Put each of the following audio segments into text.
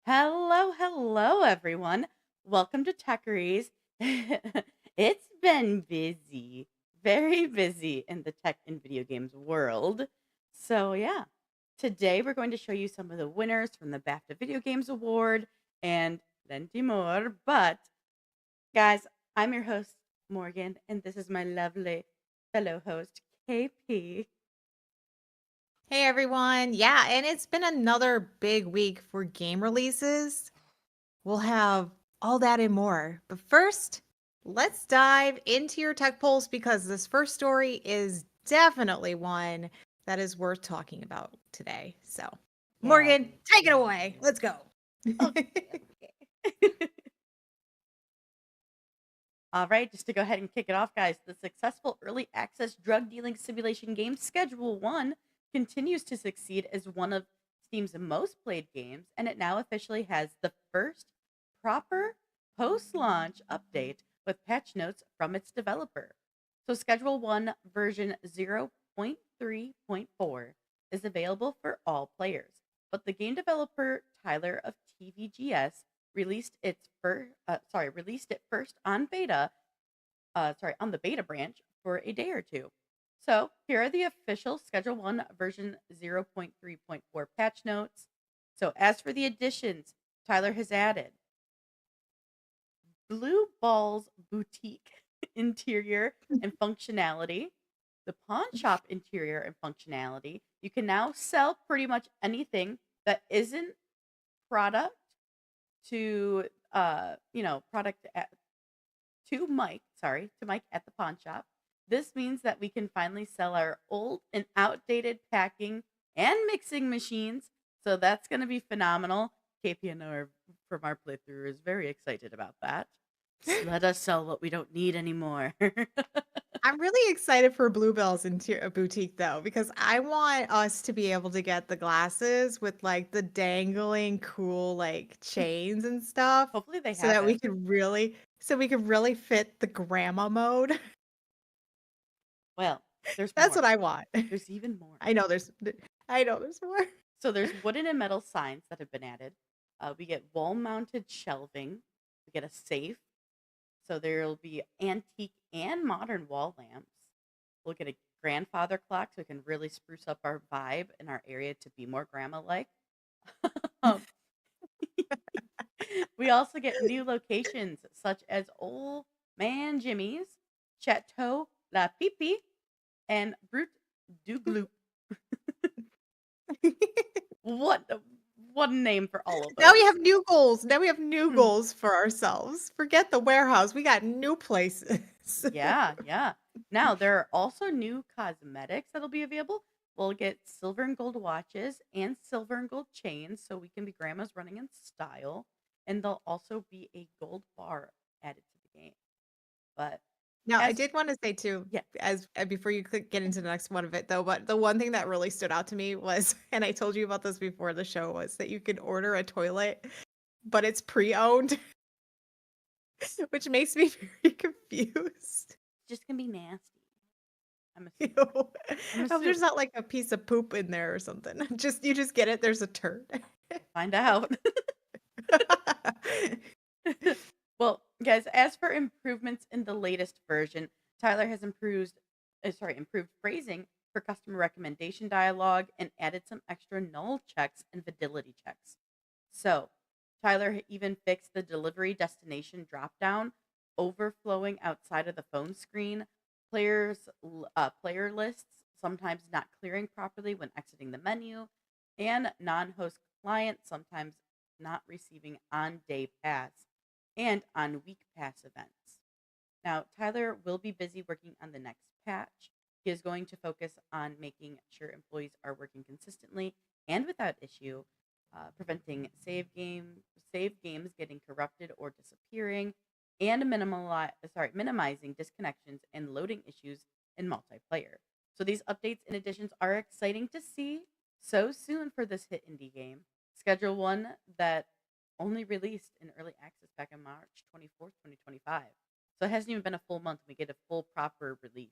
Hello, everyone. Welcome to Techeries. It's been busy, very busy in the tech and video games world. So, yeah, today we're going to show you some of the winners from the BAFTA Video Games Award and plenty more. But, guys, I'm your host, Morgan, and this is my lovely fellow host, KP. Hey everyone. Yeah, and it's been another big week for game releases. We'll have all that and more. But first, let's dive into your tech polls because this first story is definitely one that is worth talking about today. So, Yeah. Morgan, take it away. Let's go. Okay. All right, just to go ahead and kick it off, guys, the successful early access drug dealing simulation game Schedule 1 continues to succeed as one of Steam's most played games, and it now officially has the first proper post launch update with patch notes from its developer. So, Schedule 1 version 0.3.4 is available for all players, but the game developer Tyler of TVGS released it first on on the beta branch for a day or two. So here are the official Schedule 1 version 0.3.4 patch notes. So as for the additions, Tyler has added Blue Balls Boutique interior and functionality, the pawn shop interior and functionality. You can now sell pretty much anything that isn't product to product to Mike at the pawn shop. This means that we can finally sell our old and outdated packing and mixing machines. So that's going to be phenomenal. KP and I from our playthrough is very excited about that. Just let us sell what we don't need anymore. I'm really excited for Bluebell's interior boutique though, because I want us to be able to get the glasses with like the dangling cool like chains and stuff Hopefully they so have that it. we could really fit the grandma mode. Well, there's That's more. what I want. There's even more. I know there's I know there's more. So there's wooden and metal signs that have been added. We get wall-mounted shelving. We get a safe. So there'll be antique and modern wall lamps. We'll get a grandfather clock so we can really spruce up our vibe in our area to be more grandma-like. Um, we also get new locations such as Old Man Jimmy's, Chateau La Pipi, and Brute du Gloop. What what a name for all of Now we those. have new goals. Now we have new Hmm. goals for ourselves. Forget the warehouse. We got new places. Yeah. Now, there are also new cosmetics that'll be available. We'll get silver and gold watches and silver and gold chains so we can be grandmas running in style. And there'll also be a gold bar added to the game. But Now, I as did want to say too, yeah, as before you could get into the next one of it though, but the one thing that really stood out to me was, and I told you about this before the show, was that you can order a toilet, but it's pre-owned, which makes me very confused. it's just gonna be nasty. I'm You assuming. know, I'm I hope there's assuming. not like a piece of poop in there or something. Just you just get it, there's a turd. Find out. Well, guys, as for improvements in the latest version, Tyler has improved phrasing for customer recommendation dialogue and added some extra null checks and fidelity checks. So, Tyler even fixed the delivery destination dropdown overflowing outside of the phone screen, player lists sometimes not clearing properly when exiting the menu, and non-host clients sometimes not receiving on-day pass and on week pass events. Now, Tyler will be busy working on the next patch. He is going to focus on making sure employees are working consistently and without issue, preventing save games getting corrupted or disappearing, and minimizing disconnections and loading issues in multiplayer. So these updates and additions are exciting to see so soon for this hit indie game. Schedule 1 that only released in early access back on March 24th, 2025. So it hasn't even been a full month. We get a full proper release,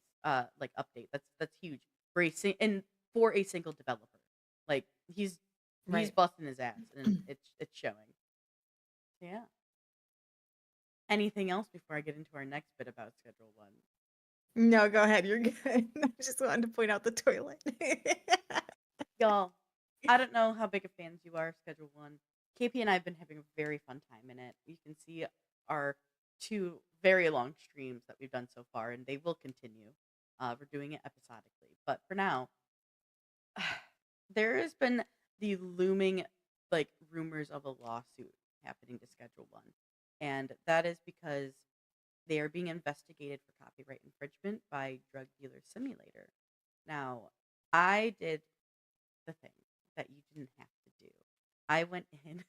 like update. That's huge for and for a single developer. Like he's Right. busting his ass, and it's showing. So, yeah. Anything else before I get into our next bit about Schedule One? No, go ahead. You're good. I just wanted to point out the toilet. Y'all, I don't know how big of fans you are of Schedule One. KP and I have been having a very fun time in it. You can see our 2 very long streams that we've done so far, and they will continue. We're doing it episodically. But for now, there has been the looming rumors of a lawsuit happening to Schedule One. And that is because they are being investigated for copyright infringement by Drug Dealer Simulator. Now, I did the thing that you didn't have to do. I went in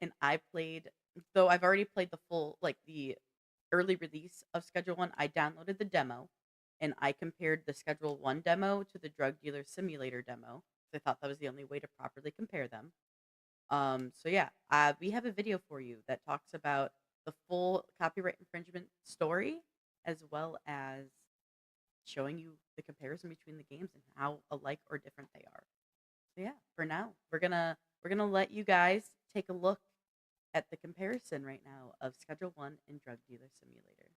and I played, though I've already played the full, the early release of Schedule One. I downloaded the demo and I compared the Schedule One demo to the Drug Dealer Simulator demo. I thought that was the only way to properly compare them. So yeah, we have a video for you that talks about the full copyright infringement story, as well as showing you the comparison between the games and how alike or different they are. So yeah, for now, we're gonna let you guys take a look at the comparison right now of Schedule One and Drug Dealer Simulator.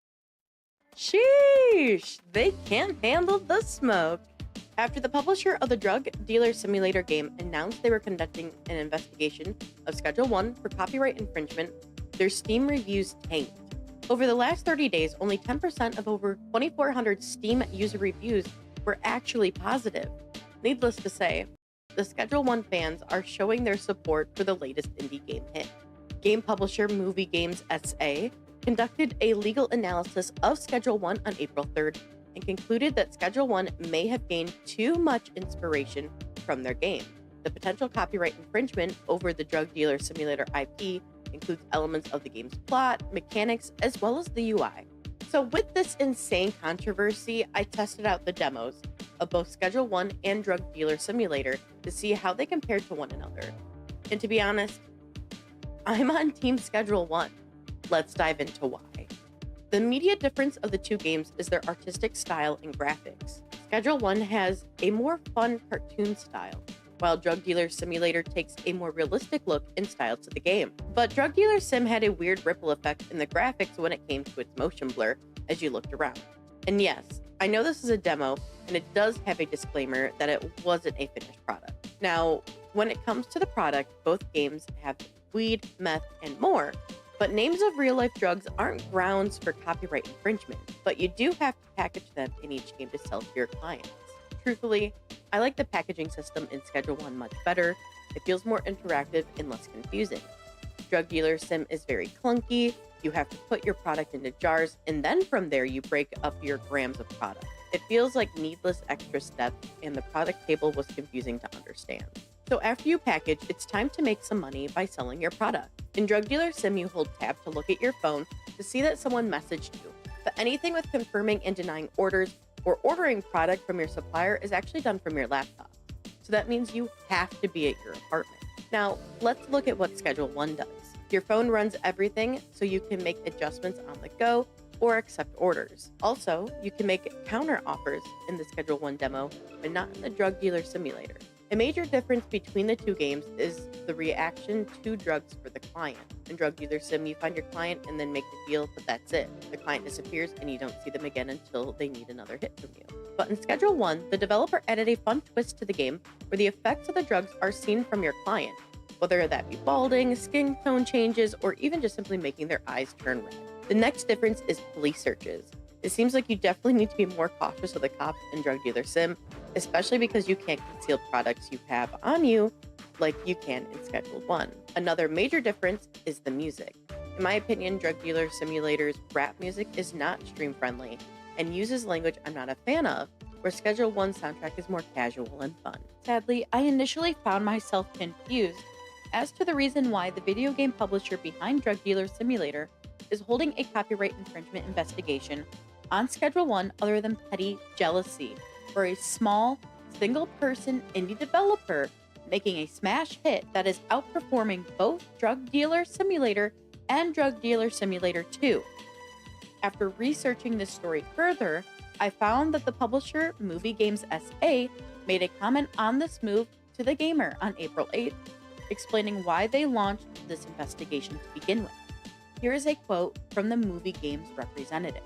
Sheesh! They can't handle the smoke. After the publisher of the Drug Dealer Simulator game announced they were conducting an investigation of Schedule 1 for copyright infringement, their Steam reviews tanked. Over the last 30 days, only 10% of over 2,400 Steam user reviews were actually positive. Needless to say, the Schedule 1 fans are showing their support for the latest indie game hit. Game publisher Movie Games SA conducted a legal analysis of Schedule 1 on April 3rd and concluded that Schedule 1 may have gained too much inspiration from their game. The potential copyright infringement over the Drug Dealer Simulator IP includes elements of the game's plot, mechanics, as well as the UI. So with this insane controversy, I tested out the demos of both Schedule 1 and Drug Dealer Simulator to see how they compare to one another. And to be honest, I'm on Team Schedule 1. Let's dive into why. The immediate difference of the two games is their artistic style and graphics. Schedule 1 has a more fun cartoon style, while Drug Dealer Simulator takes a more realistic look and style to the game. But Drug Dealer Sim had a weird ripple effect in the graphics when it came to its motion blur as you looked around. And yes, I know this is a demo, and it does have a disclaimer that it wasn't a finished product. Now, when it comes to the product, both games have weed, meth, and more, but names of real-life drugs aren't grounds for copyright infringement, but you do have to package them in each game to sell to your clients. Truthfully, I like the packaging system in Schedule 1 much better. It feels more interactive and less confusing. Drug Dealer Sim is very clunky. You have to put your product into jars, and then from there you break up your grams of product. It feels like needless extra steps, and the product table was confusing to understand. So after you package, it's time to make some money by selling your product. In Drug Dealer Sim, you hold tab to look at your phone to see that someone messaged you. But anything with confirming and denying orders or ordering product from your supplier is actually done from your laptop. So that means you have to be at your apartment. Now, let's look at what Schedule 1 does. Your phone runs everything, so you can make adjustments on the go or accept orders. Also, you can make counter offers in the Schedule 1 demo, but not in the Drug Dealer Simulator. A major difference between the two games is the reaction to drugs for the client. In Drug Dealer Sim, you find your client and then make the deal, but that's it. The client disappears and you don't see them again until they need another hit from you. But in Schedule 1, the developer added a fun twist to the game where the effects of the drugs are seen from your client, whether that be balding, skin tone changes, or even just simply making their eyes turn red. The next difference is police searches. It seems like you definitely need to be more cautious with the cops in Drug Dealer Sim, especially because you can't conceal products you have on you like you can in Schedule 1. Another major difference is the music. In my opinion, Drug Dealer Simulator's rap music is not stream friendly and uses language I'm not a fan of, where Schedule 1 soundtrack is more casual and fun. Sadly, I initially found myself confused as to the reason why the video game publisher behind Drug Dealer Simulator is holding a copyright infringement investigation on Schedule 1 other than petty jealousy for a small, single-person indie developer making a smash hit that is outperforming both Drug Dealer Simulator and Drug Dealer Simulator 2. After researching this story further, I found that the publisher Movie Games SA made a comment on this move to the Gamer on April 8th, explaining why they launched this investigation to begin with. Here is a quote from the Movie Games representative.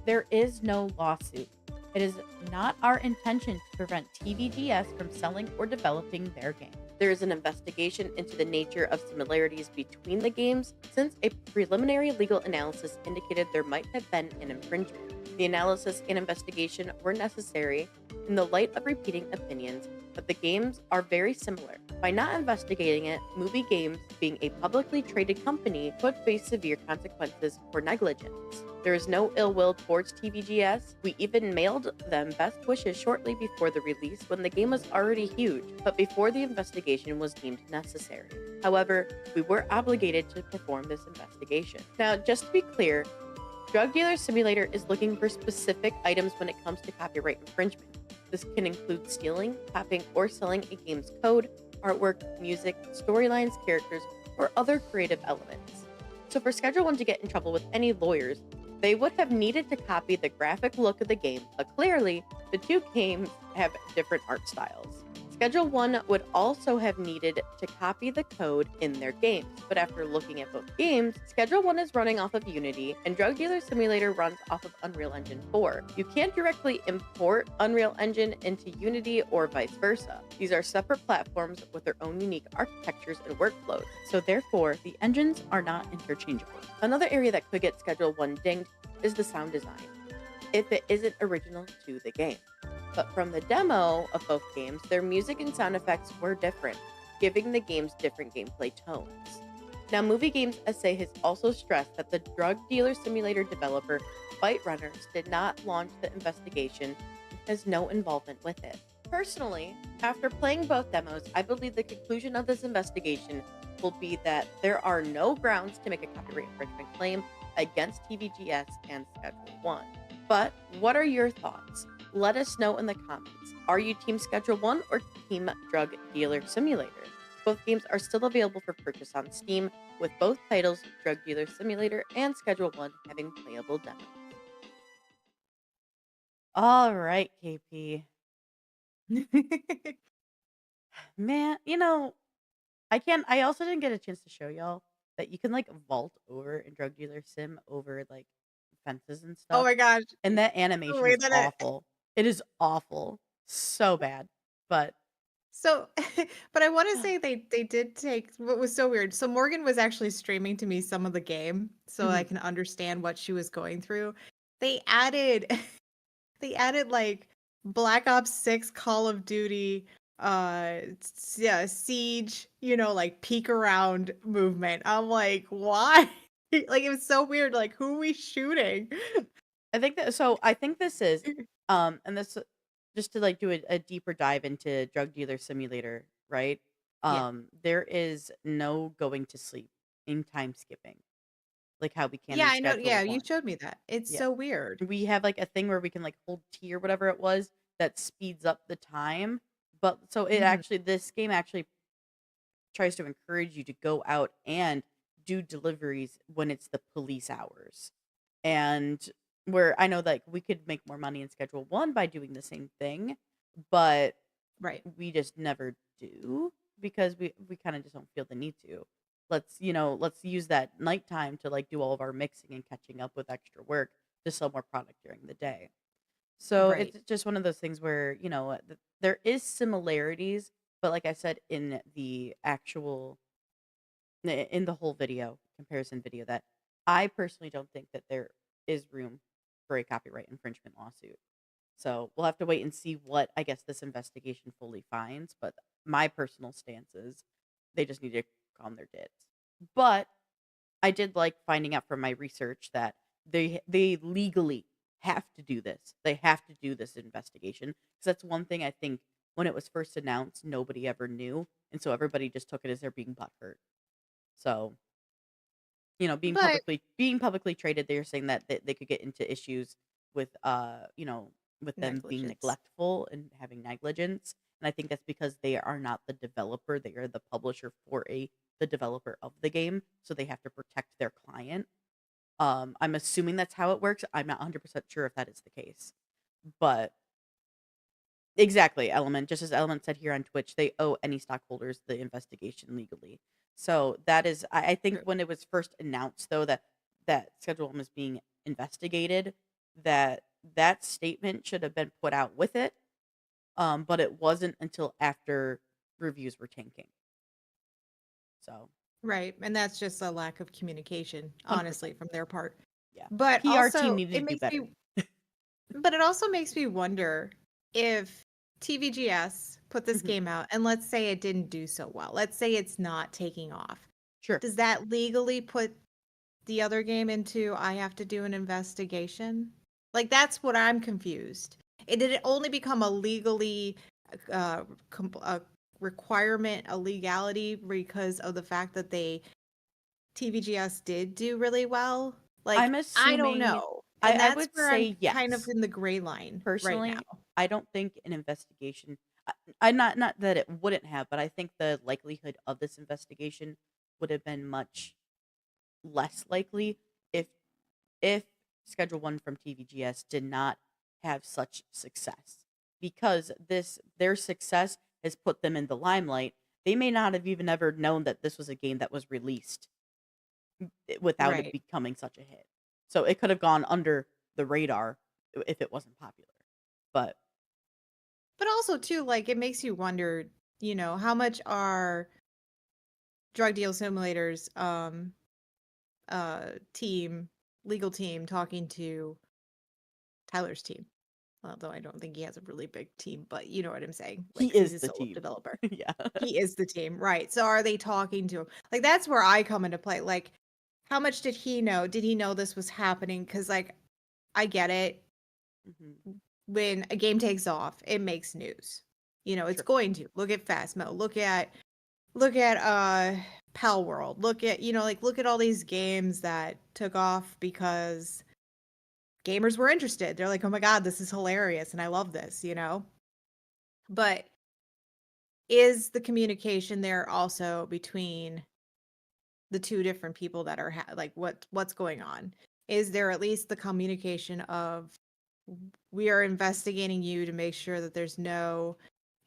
"There is no lawsuit. It is not our intention to prevent TVGS from selling or developing their game. There is an investigation into the nature of similarities between the games, since a preliminary legal analysis indicated there might have been an infringement. The analysis and investigation were necessary in the light of repeating opinions that the games are very similar. By not investigating it, Movie Games, being a publicly traded company, could face severe consequences for negligence. There is no ill will towards TVGS. We even mailed them best wishes shortly before the release when the game was already huge, but before the investigation was deemed necessary. However, we were obligated to perform this investigation." Now, just to be clear, Drug Dealer Simulator is looking for specific items when it comes to copyright infringement. This can include stealing, copying, or selling a game's code, artwork, music, storylines, characters, or other creative elements. So for Schedule 1 to get in trouble with any lawyers, they would have needed to copy the graphic look of the game, but clearly, the two games have different art styles. Schedule 1 would also have needed to copy the code in their games, but after looking at both games, Schedule 1 is running off of Unity, and Drug Dealer Simulator runs off of Unreal Engine 4. You can't directly import Unreal Engine into Unity or vice versa. These are separate platforms with their own unique architectures and workflows, so therefore, the engines are not interchangeable. Another area that could get Schedule 1 dinged is the sound design, if it isn't original to the game. But from the demo of both games, their music and sound effects were different, giving the games different gameplay tones. Now, Movie Games SA has also stressed that the Drug Dealer Simulator developer Byte Runners did not launch the investigation and has no involvement with it. Personally, after playing both demos, I believe the conclusion of this investigation will be that there are no grounds to make a copyright infringement claim against TVGS and Schedule 1. But what are your thoughts? Let us know in the comments. Are you Team Schedule 1 or Team Drug Dealer Simulator? Both games are still available for purchase on Steam, with both titles, Drug Dealer Simulator and Schedule 1, having playable demos. All right, KP. Man, I also didn't get a chance to show y'all that you can like vault over in Drug Dealer Sim over like fences and Oh stuff. my gosh. And that The animation way is that awful. It is awful. So bad. But so but I wanna say they did take what was so weird. So Morgan was actually streaming to me some of the game so I mhm. can understand what she was going through. They added they added, like, Black Ops 6, Call of Duty, yeah, Siege, like, peek around movement. I'm like, "Why?" Like, it was so weird, like, who are we shooting? I think this is and this just to like do a deeper dive into Drug Dealer Simulator, right? Yeah. There is no going to sleep in time skipping, like how we can Yeah, in I know Schedule yeah, you 1. showed me that. It's Yeah. so weird. We have like a thing where we can like hold T or whatever it was that speeds up the time. But so Mhm. this game actually tries to encourage you to go out and do deliveries when it's the police hours. And where I know like we could make more money in Schedule 1 by doing the same thing, but Right. we just never do because we kind of just don't feel the need to. Let's use that nighttime to like do all of our mixing and catching up with extra work to sell more product during the day. So Right. it's just one of those things where, there is similarities, but like I said in the actual in the whole video, comparison video, that I personally don't think that there is room for a copyright infringement lawsuit. So we'll have to wait and see what I guess this investigation fully finds. But my personal stance is they just need to calm their tits. But I did like finding out from my research that they legally have to do this. They have to do this investigation because that's one thing I think when it was first announced, nobody ever knew, and so everybody just took it as they're being butthurt. So being But publicly traded, they're saying that they could get into issues with with them being negligence. neglectful and having negligence. And I think that's because they are not the developer; they are the publisher for the developer of the game, so they have to protect their client. I'm assuming that's how it works. I'm not 100% sure if that is the case. But exactly, Element, just as Element said here on Twitch, they owe any stockholders the investigation legally. So that is, I think True. when it was first announced, though, that Schedule 1 was being investigated, that statement should have been put out with it, but it wasn't until after reviews were tanking. So Right. And that's just a lack of communication, 100%, honestly, from their part. yeah. But PR team also, needed it to do makes better. me, but it also makes me wonder if TVGS put this Mhm. game out and let's say it didn't do so well. Let's say it's not taking off. Sure. Does that legally put the other game into I have to do an investigation? Like that's what I'm confused. Did it only become a legally a requirement, a legality because of the fact that they TVGS did do really well? I'm Like I don't assuming, know. I, And I that's would where I'm say kind of yes. in the gray line right now. Personally, I don't think an investigation, I not that it wouldn't have, but I think the likelihood of this investigation would have been much less likely if if Schedule 1 from TVGS did not have such success. Because their success has put them in the limelight. They may not have even ever known that this was a game that was released without it Right. becoming such a hit. So it could have gone under the radar if it wasn't popular. But But also too, like it makes you wonder, how much are drug deal simulators team legal team talking to Tyler's team. Although I don't think he has a really big team, but you know what I'm saying. he Like, 'cause he's is a the solo team. developer. Yeah. He is the team, right? So are they talking to him? Like that's where I come into play. Like, how much did he know? Did he know this was happening? Because like, I get it. Mhm. When a game takes off, it makes news. It's Sure. going to. Look at Fastmo. Look at Pal World. Look at all these games that took off because gamers were interested. They're like, "Oh my god, this is hilarious and I love this." But is the communication there also between the two different people that are like what's going on? Is there at least the communication of we are investigating you to make sure that there's no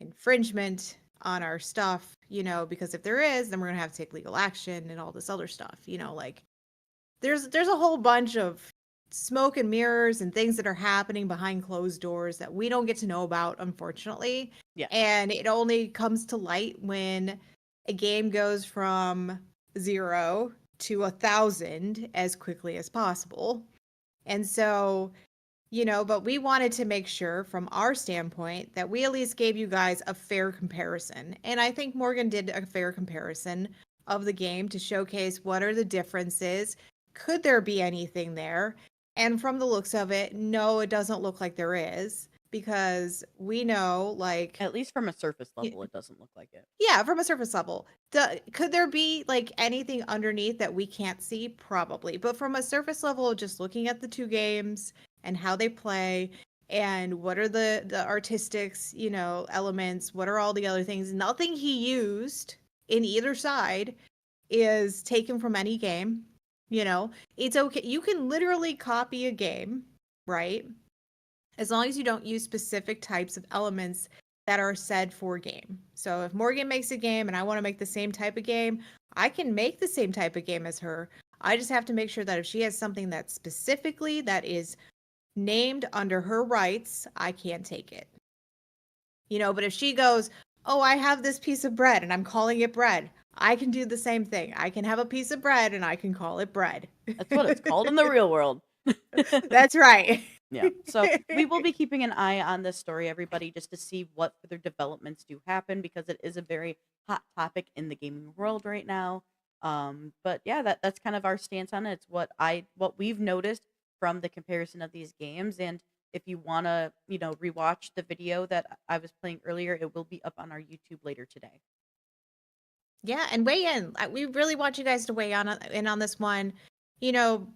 infringement on our stuff, because if there is, then we're going to have to take legal action and all this other stuff, like there's a whole bunch of smoke and mirrors and things that are happening behind closed doors that we don't get to know about, unfortunately. Yeah. And it only comes to light when a game goes from 0 to 1,000 as quickly as possible. And so, but we wanted to make sure from our standpoint that we at least gave you guys a fair comparison. And I think Morgan did a fair comparison of the game to showcase what are the differences. Could there be anything there? And from the looks of it, no, it doesn't look like there is because we know, like, At least from a surface level, it doesn't look like it. yeah, from a surface level. Could there be like anything underneath that we can't see? Probably. But from a surface level, just looking at the two games and how they play and what are the artistics, elements, what are all the other things? Nothing he used in either side is taken from any game. It's okay. You can literally copy a game, right? As long as you don't use specific types of elements that are said for game. So if Morgan makes a game and I want to make the same type of game, I can make the same type of game as her. I just have to make sure that if she has something that specifically that is named under her rights, I can't take it. But if she goes, "Oh, I have this piece of bread and I'm calling it bread." I can do the same thing. I can have a piece of bread and I can call it bread. That's what it's called in the real world. That's right. Yeah. So we will be keeping an eye on this story, everybody, just to see what further developments do happen because it is a very hot topic in the gaming world right now. But yeah, that's kind of our stance on it. It's what we've noticed from the comparison of these games. And if you wanna, rewatch the video that I was playing earlier, it will be up on our YouTube later today. Yeah, and weigh in. We really want you guys to weigh in on this one. You know,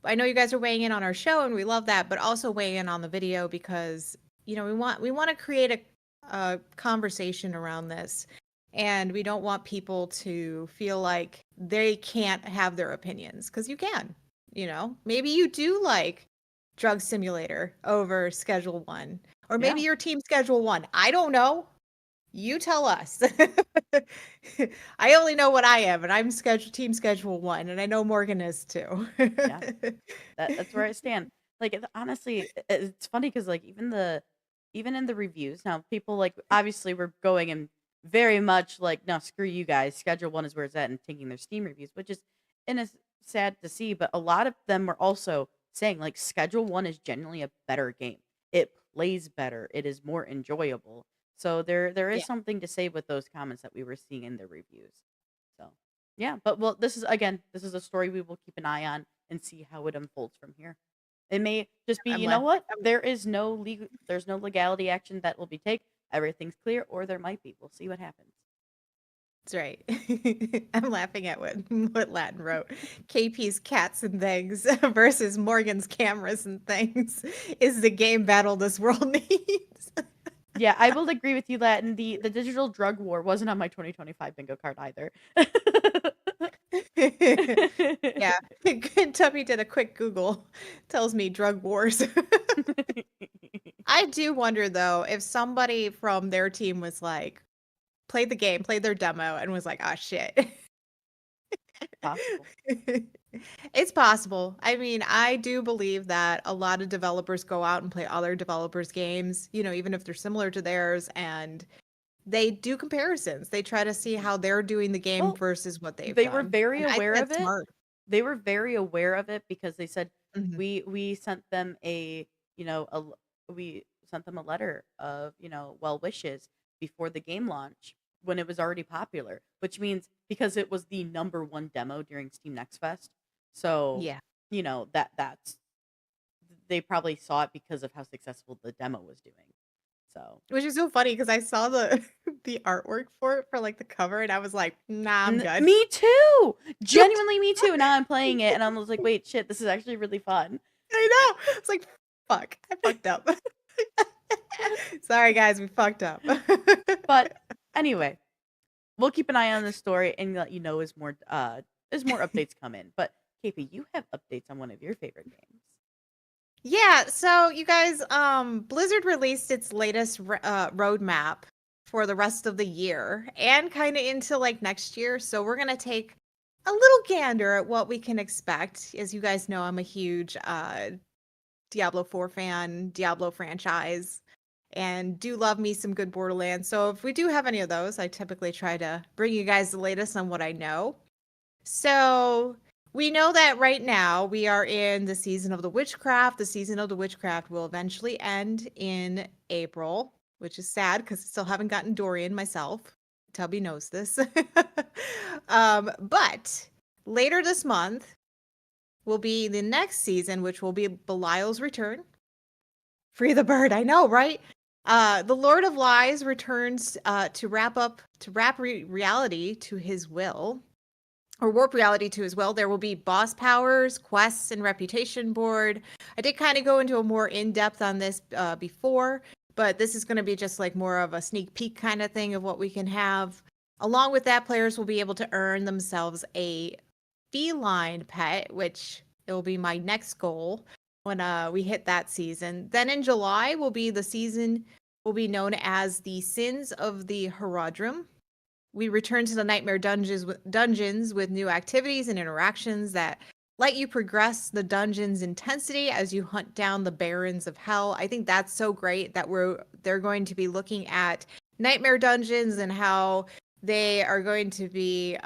I know you guys are weighing in on our show, and we love that, but also weigh in on the video because we want to create a conversation around this, and we don't want people to feel like they can't have their opinions because you can. Maybe you do like Drug Simulator over Schedule 1, or maybe Yeah. your team Schedule 1. I don't know. You tell us. I only know what I am, and I'm team Schedule 1, and I know Morgan is too. Yeah. That's where I stand. Like honestly, it's funny because like even in the reviews now, people like obviously were going and very much like no, screw you guys. Schedule one is where it's at, and taking their Steam reviews, which is and it's sad to see. But a lot of them were also saying like Schedule one is genuinely a better game. It plays better. It is more enjoyable. So there is Yeah, something to say with those comments that we were seeing in the reviews. So yeah, but well, this is a story we will keep an eye on and see how it unfolds from here. It may just be, I'm you know laughing. what? There's no legality action that will be taken. Everything's clear, or there might be. We'll see what happens. That's right. I'm laughing at what Latin wrote. KP's cats and things versus Morgan's cameras and things is the game battle this world needs. Yeah, I will agree with you, Latin. The digital drug war wasn't on my 2025 bingo card either. Yeah. Tubby did a quick Google. Tells me drug wars. I do wonder though if somebody from their team was like, played the game, played their demo, and was like, "Ah, shit." Possible. It's possible. I mean, I do believe that a lot of developers go out and play other developers' games, even if they're similar to theirs, and they do comparisons. They try to see Mhm. how they're doing the game Well, versus what they've they were done. very And I think aware of that's it. smart. They were very aware of it because they said Mhm. we sent them a you know a l- we sent them a letter of well wishes before the game launch when it was already popular, which means because it was the number one demo during Steam Next Fest. So Yeah. that's they probably saw it because of how successful the demo was doing. So Which is so funny because I saw the the artwork for it for like the cover and I was like, nah, I'm good. Me too, genuinely me too. Now I'm playing it and I was like, wait, shit, this is actually really fun. I know. It's like, fuck, I fucked up. Sorry, guys, we fucked up. But anyway, we'll keep an eye on this story and let you know as more updates come in. But KP, you have updates on one of your favorite games. Yeah, so you guys, Blizzard released its latest roadmap for the rest of the year and kind of into like next year. So we're gonna take a little gander at what we can expect. As you guys know, I'm a huge Diablo 4 fan, Diablo franchise, and do love me some good Borderlands. So if we do have any of those, I typically try to bring you guys the latest on what I know. So we know that right now we are in the season of the witchcraft. The season of the witchcraft will eventually end in April, which is sad because I still haven't gotten Dorian myself. Tubby knows this. But later this month will be the next season, which will be Belial's Return. Free the bird, I know, right? The Lord of Lies returns to wrap reality to his will, or warp reality to his will. There will be boss powers, quests, and reputation board. I did kind of go into a more in-depth on this before, but this is going to be just like more of a sneak peek kind of thing of what we can have. Along with that, players will be able to earn themselves a feline pet, which it will be my next goal when we hit that season. Then in July will be the season will be known as the Sins of the Herodrum. We return to the Nightmare dungeons with new activities and interactions that let you progress the dungeon's intensity as you hunt down the barons of hell. I think that's so great that they're going to be looking at Nightmare dungeons and how they are going to be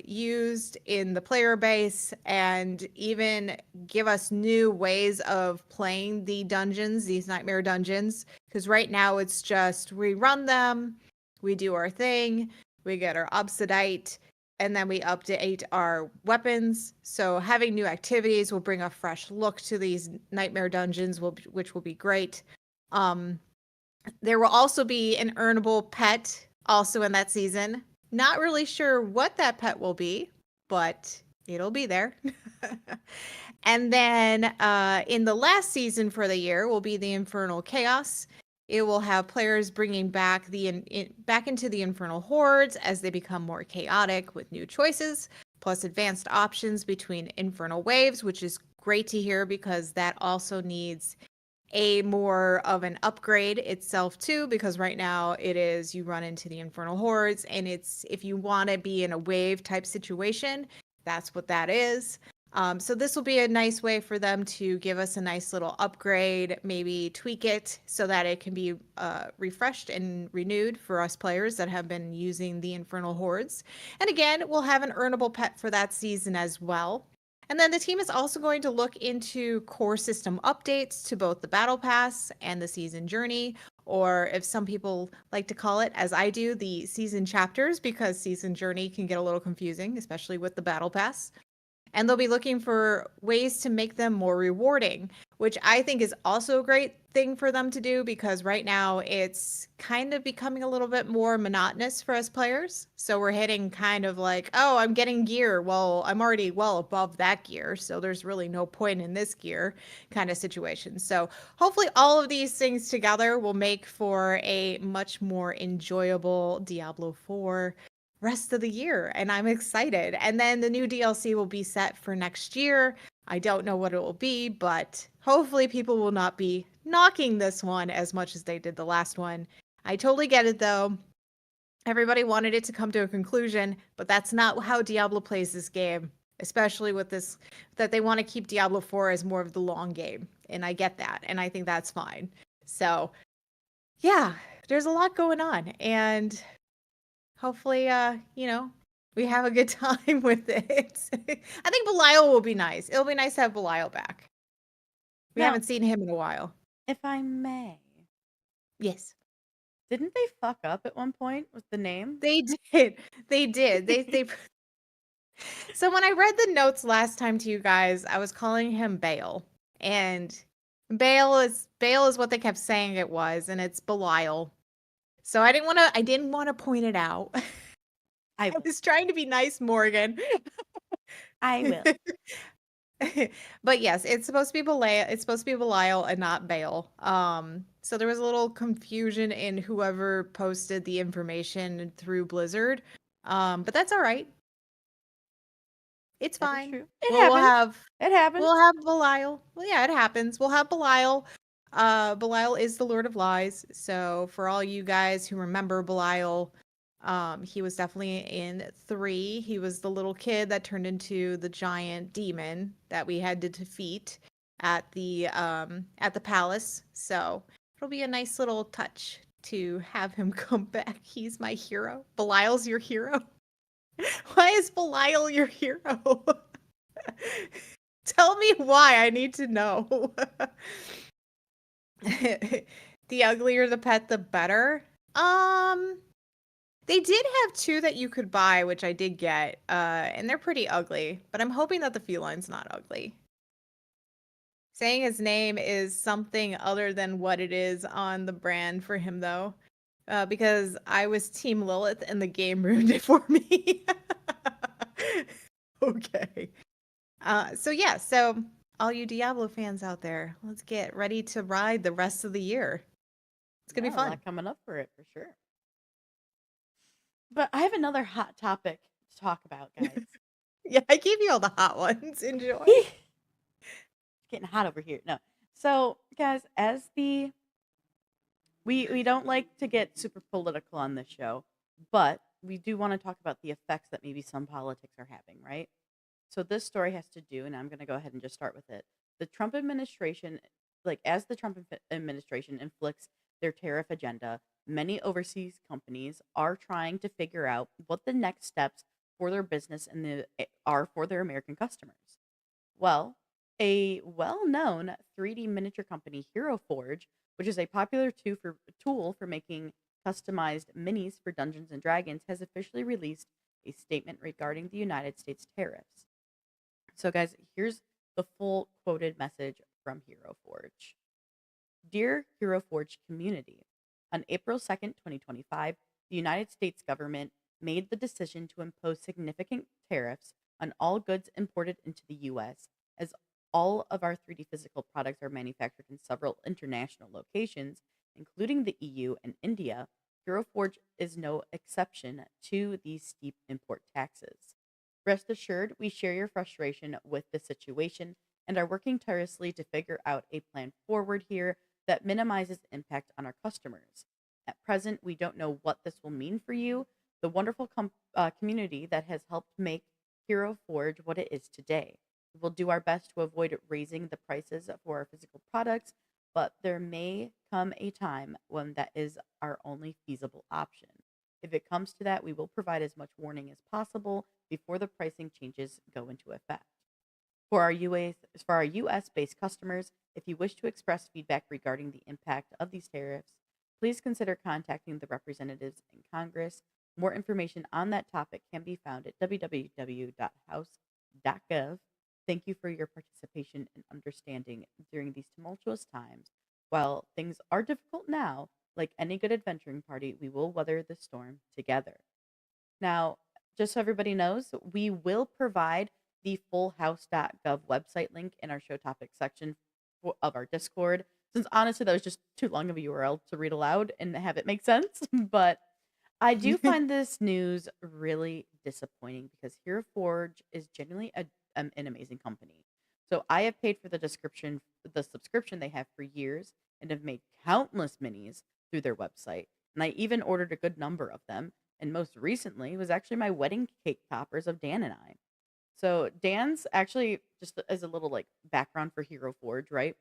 used in the player base and even give us new ways of playing the dungeons, these Nightmare dungeons. Because right now it's just we run them, we do our thing, we get our obsidite, and then we update our weapons. So having new activities will bring a fresh look to these Nightmare dungeons, which will be great. There will also be an earnable pet also in that season. Not really sure what that pet will be, but it'll be there. And then in the last season for the year will be the Infernal Chaos. It will have players bringing back back into the Infernal Hordes as they become more chaotic with new choices, plus advanced options between Infernal Waves, which is great to hear because that also needs a more of an upgrade itself too, because right now it is you run into the infernal hordes, and it's if you want to be in a wave type situation, that's what that is. So this will be a nice way for them to give us a nice little upgrade, maybe tweak it so that it can be refreshed and renewed for us players that have been using the infernal hordes. And again, we'll have an earnable pet for that season as well. And then the team is also going to look into core system updates to both the Battle Pass and the season journey, or if some people like to call it, as I do, the season chapters, because season journey can get a little confusing, especially with the Battle Pass. And they'll be looking for ways to make them more rewarding, which I think is also a great thing for them to do because right now it's kind of becoming a little bit more monotonous for us players. So we're hitting kind of like, oh, I'm getting gear. Well, I'm already well above that gear. So there's really no point in this gear kind of situation. So hopefully all of these things together will make for a much more enjoyable Diablo 4 rest of the year, and I'm excited. And then the new DLC will be set for next year. I don't know what it will be, but hopefully people will not be knocking this one as much as they did the last one. I totally get it though. Everybody wanted it to come to a conclusion, but that's not how Diablo plays this game, especially with this that they want to keep Diablo 4 as more of the long game. And I get that, and I think that's fine. So, yeah, there's a lot going on, and hopefully, we have a good time with it. I think Belial will be nice. It'll be nice to have Belial back. We Now, haven't seen him in a while. if I may, Yes. didn't they fuck up at one point with the name? They did. They did. They So when I read the notes last time to you guys, I was calling him Bale. And Bale is what they kept saying it was, and it's Belial. So I didn't want to point it out. I I will. was trying to be nice, Morgan. I will. But yes, it's supposed to be Belial and not Bale. So there was a little confusion in whoever posted the information through Blizzard. But that's all right. It's That is fine. true. It We'll happens. have It happens. we'll have Belial. Well, yeah, it happens. We'll have Belial. Belial is the Lord of Lies. So for all you guys who remember Belial, he was definitely in 3. He was the little kid that turned into the giant demon that we had to defeat at the palace. So it'll be a nice little touch to have him come back. He's my hero. Belial's your hero. Why is Belial your hero? Tell me why. I need to know. The uglier the pet, the better. They did have 2 that you could buy, which I did get, and they're pretty ugly. But I'm hoping that the feline's not ugly. Saying his name is something other than what it is on the brand for him, though, because I was Team Lilith and the game ruined it for me. Okay. So all you Diablo fans out there, let's get ready to ride the rest of the year. It's gonna Yeah, be a fun. lot coming up for it for sure. But I have another hot topic to talk about, guys. Yeah, I gave you all the hot ones. Enjoy. It's getting hot over here. No. So, guys, as the we don't like to get super political on this show, but we do want to talk about the effects that maybe some politics are having, right? So this story has to do, and I'm going to go ahead and just start with it. The Trump administration, like as the administration inflicts their tariff agenda, many overseas companies are trying to figure out what the next steps for their business and are for their American customers. Well, a well-known 3D miniature company, Hero Forge, which is a popular tool for making customized minis for Dungeons and Dragons, has officially released a statement regarding the United States tariffs. So, guys, here's the full quoted message from Hero Forge. Dear Hero Forge community, on April 2nd, 2025, the United States government made the decision to impose significant tariffs on all goods imported into the U.S., as all of our 3D physical products are manufactured in several international locations, including the EU and India. Hero Forge is no exception to these steep import taxes. Rest assured, we share your frustration with the situation and are working tirelessly to figure out a plan forward here that minimizes impact on our customers. At present, we don't know what this will mean for you, the wonderful community that has helped make Hero Forge what it is today. We will do our best to avoid raising the prices for our physical products, but there may come a time when that is our only feasible option. If it comes to that, we will provide as much warning as possible before the pricing changes go into effect. For our US based customers, if you wish to express feedback regarding the impact of these tariffs, please consider contacting the representatives in Congress. More information on that topic can be found at www.house.gov. Thank you for your participation and understanding during these tumultuous times. While things are difficult now, like any good adventuring party, we will weather the storm together. Now, just so everybody knows, we will provide the full house.gov website link in our show topic section of our Discord. Since honestly, that was just too long of a URL to read aloud and have it make sense. But I do find this news really disappointing because Hero Forge is genuinely an amazing company. So I have paid for the subscription they have for years, and have made countless minis through their website. And I even ordered a good number of them. And most recently was actually my wedding cake toppers of Dan and I. So Dan's actually, just as a little like background for Hero Forge, right?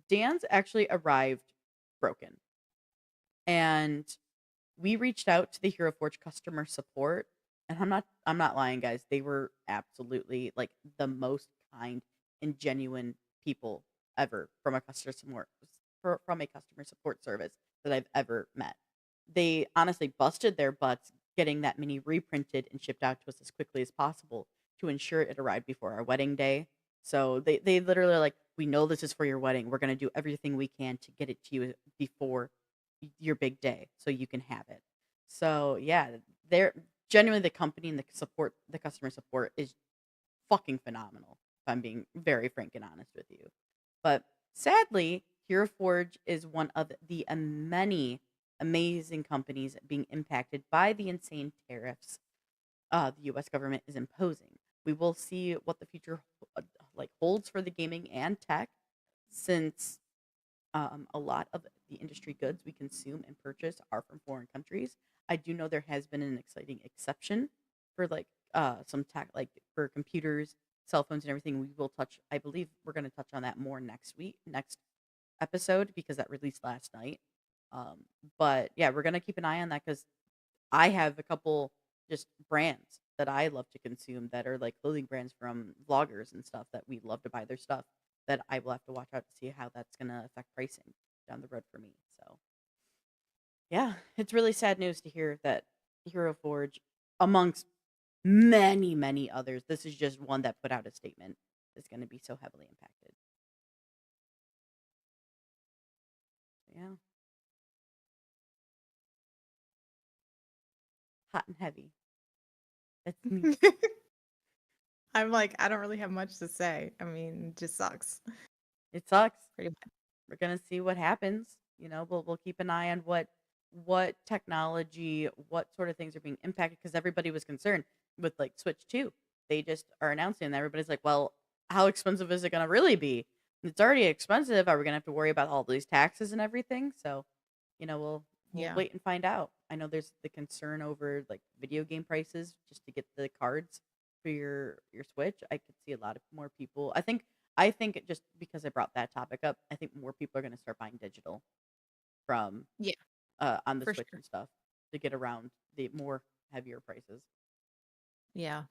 Dan's actually arrived broken. And we reached out to the Hero Forge customer support, and I'm not lying, guys. They were absolutely like the most kind and genuine people ever from a customer support service that I've ever met. They honestly busted their butts getting that mini reprinted and shipped out to us as quickly as possible to ensure it arrived before our wedding day. So they literally are like, we know this is for your wedding. We're gonna do everything we can to get it to you before your big day so you can have it. So yeah, they're genuinely the company and the customer support is fucking phenomenal. If I'm being very frank and honest with you. But sadly, Hero Forge is one of the many amazing companies being impacted by the insane tariffs the U.S. government is imposing. We will see what the future holds for the gaming and tech, since a lot of the industry goods we consume and purchase are from foreign countries. I do know there has been an exciting exception for some tech, like for computers, cell phones, and everything. We will touch. I believe we're going to touch on that more next episode, because that released last night. But yeah, we're going to keep an eye on that because I have a couple just brands that I love to consume that are like clothing brands from vloggers and stuff that we love to buy their stuff, that I will have to watch out to see how that's going to affect pricing down the road for me. So, yeah, it's really sad news to hear that Hero Forge, amongst many, many others, this is just one that put out a statement, is going to be so heavily impacted. Yeah, hot and heavy. That's me. I'm like, I don't really have much to say. I mean, it just sucks. It sucks. Pretty much. We're gonna see what happens. We'll keep an eye on what technology, what sort of things are being impacted, because everybody was concerned with like Switch 2. They just are announcing, and everybody's like, well, how expensive is it gonna really be? It's already expensive. Are we gonna have to worry about all these taxes and everything? So, we'll Yeah. wait and find out. I know there's the concern over like video game prices just to get the cards for your Switch. I could see a lot of more people. I think just because I brought that topic up, I think more people are going to start buying digital from Yeah, on the for Switch sure. and stuff to get around the more heavier prices. Yeah.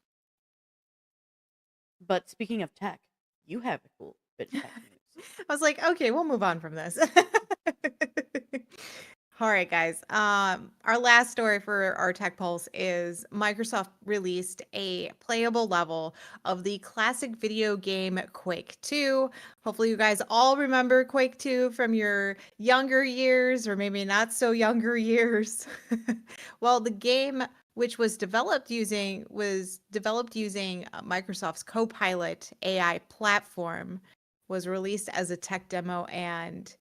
But speaking of tech, you have a cool bit of tech news. I was like, okay, we'll move on from this. All right, guys. Our last story for our Tech Pulse is Microsoft released a playable level of the classic video game Quake 2. Hopefully, you guys all remember Quake 2 from your younger years, or maybe not so younger years. Well, the game, which was developed using Microsoft's Copilot AI platform, was released as a tech demo, and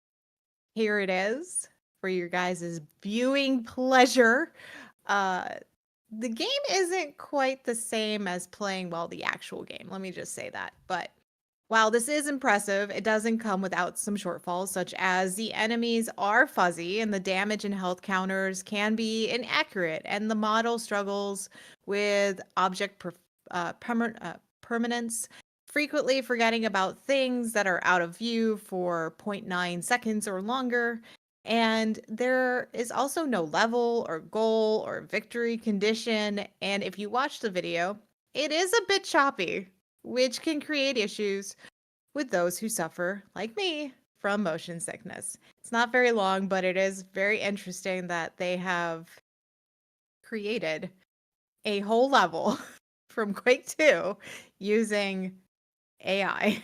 here it is for your guys' viewing pleasure. Uh, the game isn't quite the same as playing, well, the actual game. Let me just say that. But While this is impressive, it doesn't come without some shortfalls, such as the enemies are fuzzy and the damage and health counters can be inaccurate, and the model struggles with permanence, frequently forgetting about things that are out of view for zero point 0.9 seconds or longer. And there is also no level or goal or victory condition. And if you watch the video, it is a bit choppy, which can create issues with those who suffer, like me, from motion sickness. It's not very long, but it is very interesting that they have created a whole level from Quake 2 using AI.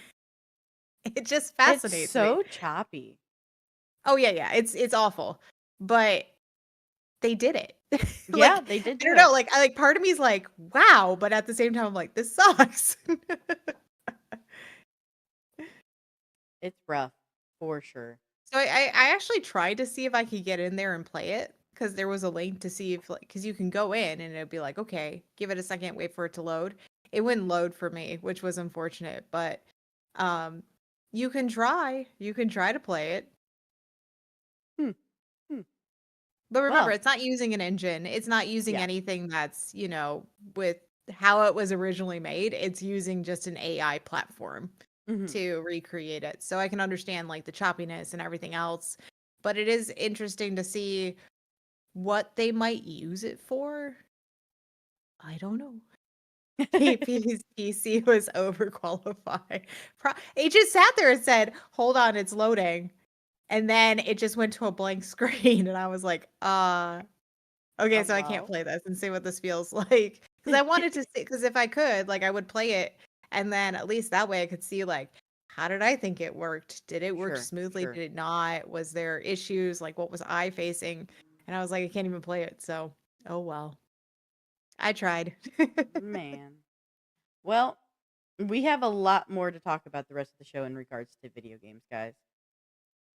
It just It's fascinates me. so choppy. Oh yeah, yeah, it's awful. But they did it. Yeah, Like, they did I do don't know, it. like part of me is like, "Wow," but at the same time I'm like, "This sucks." It's rough for sure. So I actually tried to see if I could get in there and play it because there was a link to see if like because you can go in and it'd be like, okay, give it a second, wait for it to load. It wouldn't load for me, which was unfortunate, but um you can try. You can try to play it. Hmm. Hmm. But remember, Well, it's not using an engine. It's not using yeah. anything that's, with how it was originally made. It's using just an AI platform Hmm. to recreate it. So I can understand like the choppiness and everything else. But it is interesting to see what they might use it for. I don't know. KP's PC was overqualified. It just sat there and said, "Hold on, it's loading." And then it just went to a blank screen and I was like, okay, Oh, so I can't wow. play this and see what this feels like. Because I wanted to see, because if I could, like, I would play it, and then at least that way I could see, like, how did I think it worked? Did it work Sure, smoothly? sure. Did it not? Was there issues? Like, what was I facing? And I was like, I can't even play it. So, oh well. I tried. Man. Well, we have a lot more to talk about the rest of the show in regards to video games, guys.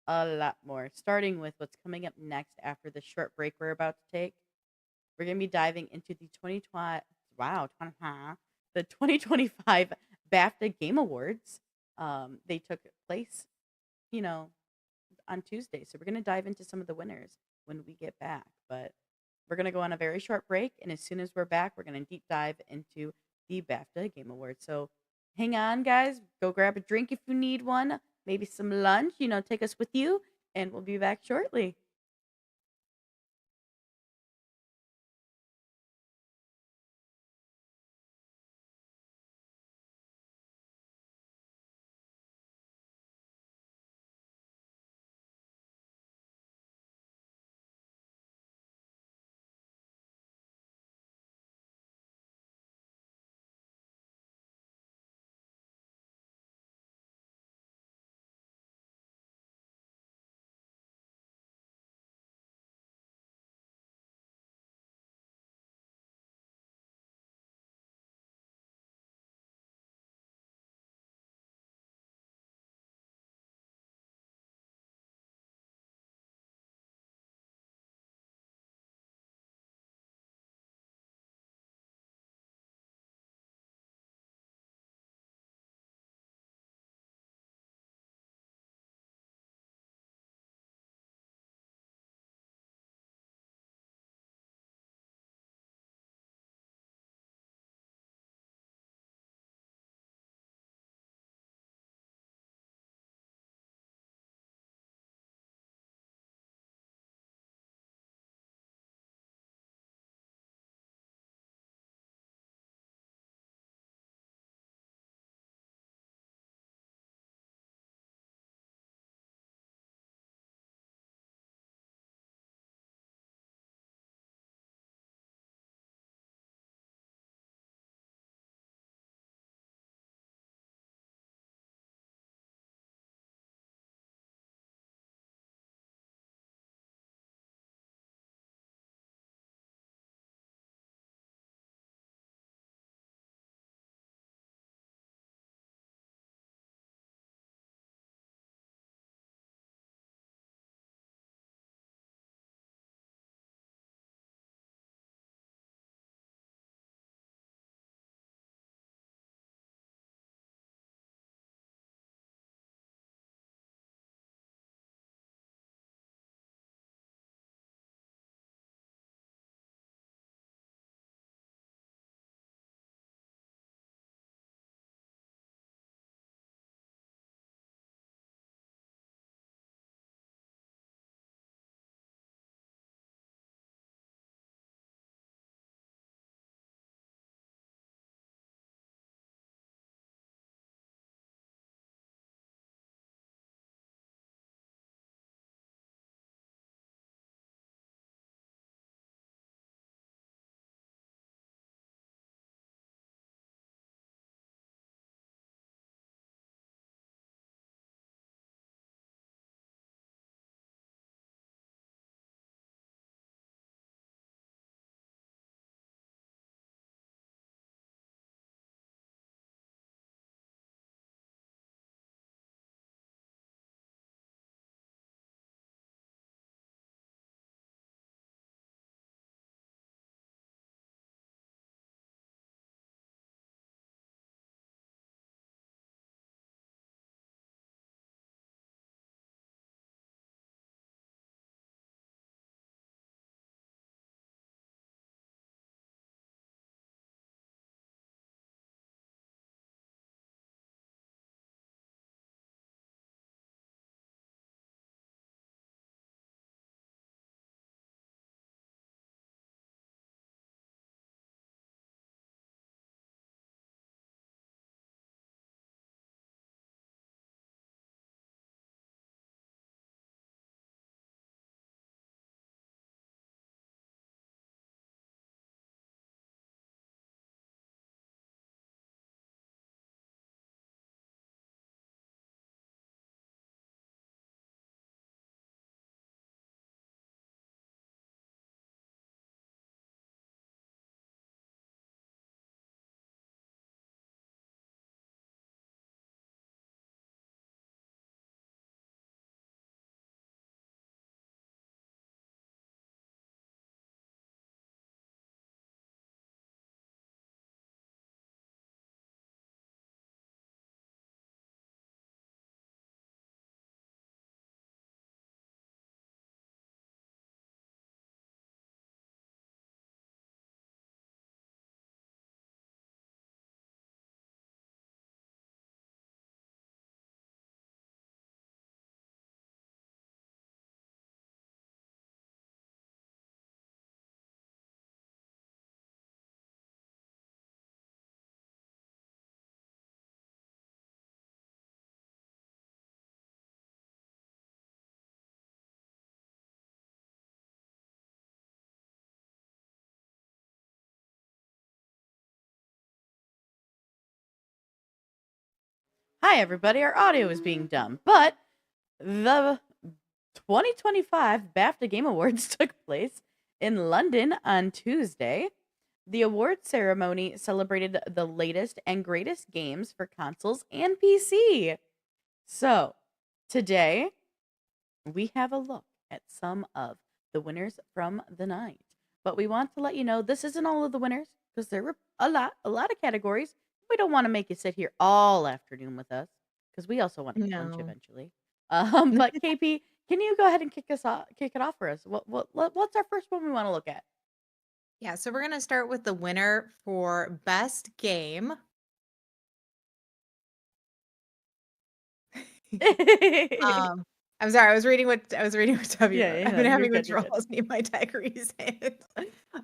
A lot more. Starting with what's coming up next after the short break we're about to take. We're going to be diving into the 2020 wow, 20 the 2025 BAFTA Game Awards. They took place, you know, on Tuesday. So we're going to dive into some of the winners when we get back. But we're going to go on a very short break. And as soon as we're back, we're going to deep dive into the BAFTA Game Awards. So hang on, guys. Go grab a drink if you need one, maybe some lunch, take us with you. And we'll be back shortly. Hi, everybody. Our audio is being dumb, but the 2025 BAFTA Game Awards took place in London on Tuesday. The award ceremony celebrated the latest and greatest games for consoles and PC. So, today we have a look at some of the winners from the night. But we want to let you know this isn't all of the winners because there were a lot of categories. We don't want to make you sit here all afternoon with us because we also want to eat lunch No. eventually. But KP, can you go ahead and kick it off for us? What's our first one we want to look at? Yeah, so we're going to start with the winner for best game. Yeah, I'm sorry, I was reading what W wrote. yeah, I've no, been you're having good. You're good. withdrawals need my daiquiris.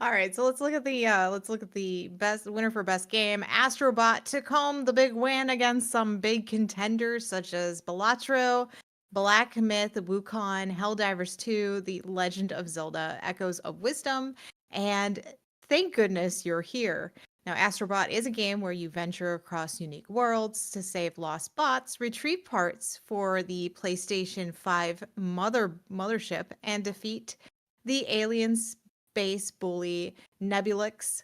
All right, so let's look at the best winner for best game. Astrobot took home the big win against some big contenders such as Balatro, Black Myth, Wukong, Helldivers 2, The Legend of Zelda: Echoes of Wisdom, and Thank Goodness You're Here. Now, Astrobot is a game where you venture across unique worlds to save lost bots, retrieve parts for the PlayStation 5 mothership, and defeat the alien space bully Nebulix,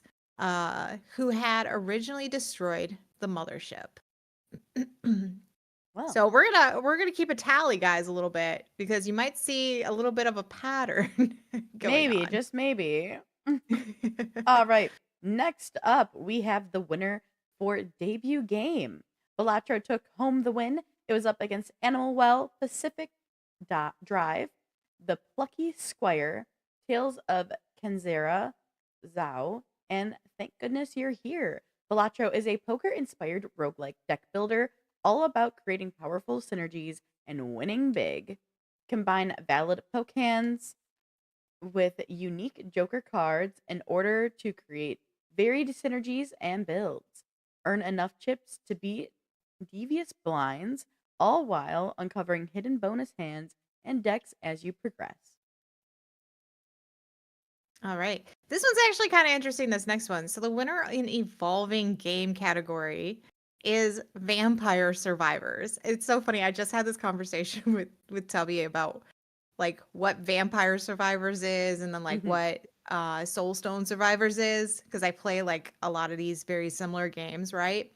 who had originally destroyed the mothership. Well, So we're gonna keep a tally, guys, a little bit because you might see a little bit of a pattern going maybe, on. just maybe. All right. Next up, we have the winner for debut game. Balatro took home the win. It was up against Animal Well, Pacific Drive, The Plucky Squire, Tales of Kenzera, Zhao, and Thank Goodness You're Here. Balatro is a poker inspired roguelike deck builder all about creating powerful synergies and winning big. Combine valid poke hands, with unique Joker cards in order to create varied synergies and builds. Earn enough chips to beat devious blinds, all while uncovering hidden bonus hands and decks as you progress. All right. This one's actually kind of interesting, this next one. So the winner in evolving game category is Vampire Survivors. It's so funny. I just had this conversation with Tubby about like what Vampire Survivors is and then like Mhm. what Soulstone Survivors is because I play like a lot of these very similar games, right?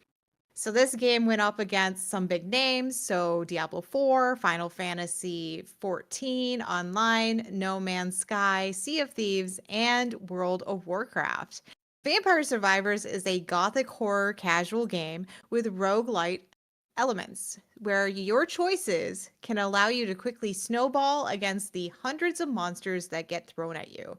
So this game went up against some big names. So Diablo 4, Final Fantasy 14 Online, No Man's Sky, Sea of Thieves, and World of Warcraft. Vampire Survivors is a gothic horror casual game with roguelite elements where your choices can allow you to quickly snowball against the hundreds of monsters that get thrown at you.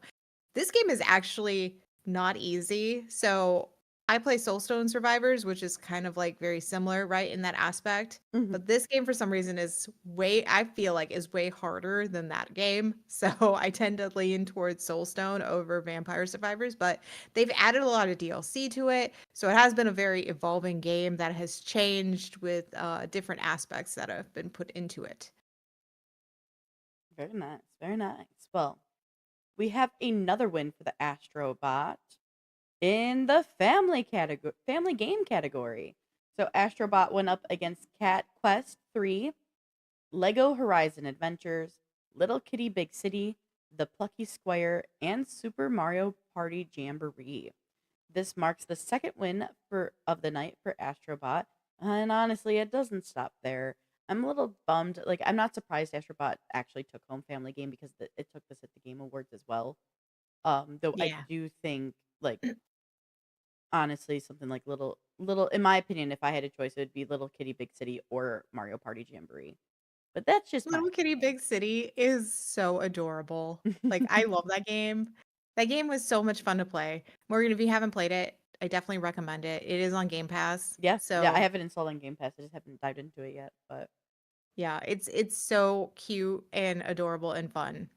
This game is actually not easy. So I play Soulstone Survivors, which is kind of like very similar, right, in that aspect. Mhm. But this game, for some reason, I feel like, is way harder than that game. So I tend to lean towards Soulstone over Vampire Survivors, but they've added a lot of DLC to it. So it has been a very evolving game that has changed with different aspects that have been put into it. Very nice. Very nice. Well, we have another win for the Astrobot in the family game category. So Astrobot went up against Cat Quest 3, Lego Horizon Adventures, Little Kitty Big City, The Plucky Squire, and Super Mario Party Jamboree. This marks the second win of the night for Astrobot, and honestly, it doesn't stop there. I'm a little bummed. Like, I'm not surprised Astrobot actually took home Family Game because it took this at the Game Awards as well. Though I Yeah. do think, like, honestly, something like little, in my opinion, if I had a choice, it would be Little Kitty Big City or Mario Party Jamboree. But that's just my Little Kitty Big City is so adorable. Like, opinion. I love that game. That game was so much fun to play. Morgan, if you haven't played it, I definitely recommend it. It is on Game Pass. Yeah, yeah, I So, have it installed on Game Pass. I just haven't dived into it yet, but yeah, it's so cute and adorable and fun.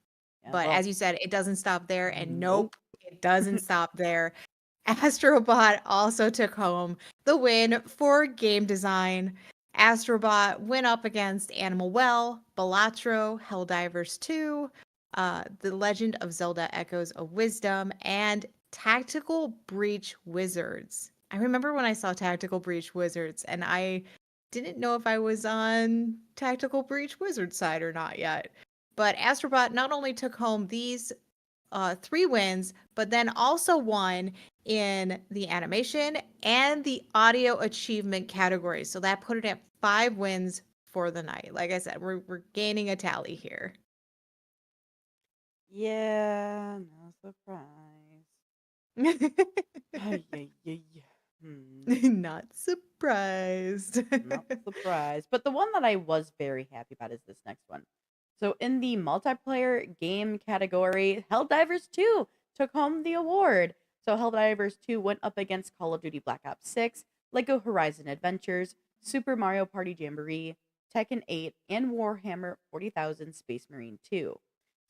yeah, But well, as you said, it doesn't stop there. And nope. nope, it doesn't stop there. Astrobot also took home the win for game design. Astrobot went up against Animal Well, Balatro, Helldivers 2, The Legend of Zelda: Echoes of Wisdom, and Tactical Breach Wizards. I remember when I saw Tactical Breach Wizards and I didn't know if I was on Tactical Breach Wizard side or not yet. But Astrobot not only took home these 3 wins, but then also won in the animation and the audio achievement category. So that put it at 5 wins for the night. Like I said, we're gaining a tally here. Yeah, no surprise. Ay, ay, ay. Not surprised. Not surprised. But the one that I was very happy about is this next one. So in the multiplayer game category, Helldivers 2 took home the award. So Helldivers 2 went up against Call of Duty Black Ops 6, Lego Horizon Adventures, Super Mario Party Jamboree, Tekken 8, and Warhammer 40,000 Space Marine 2.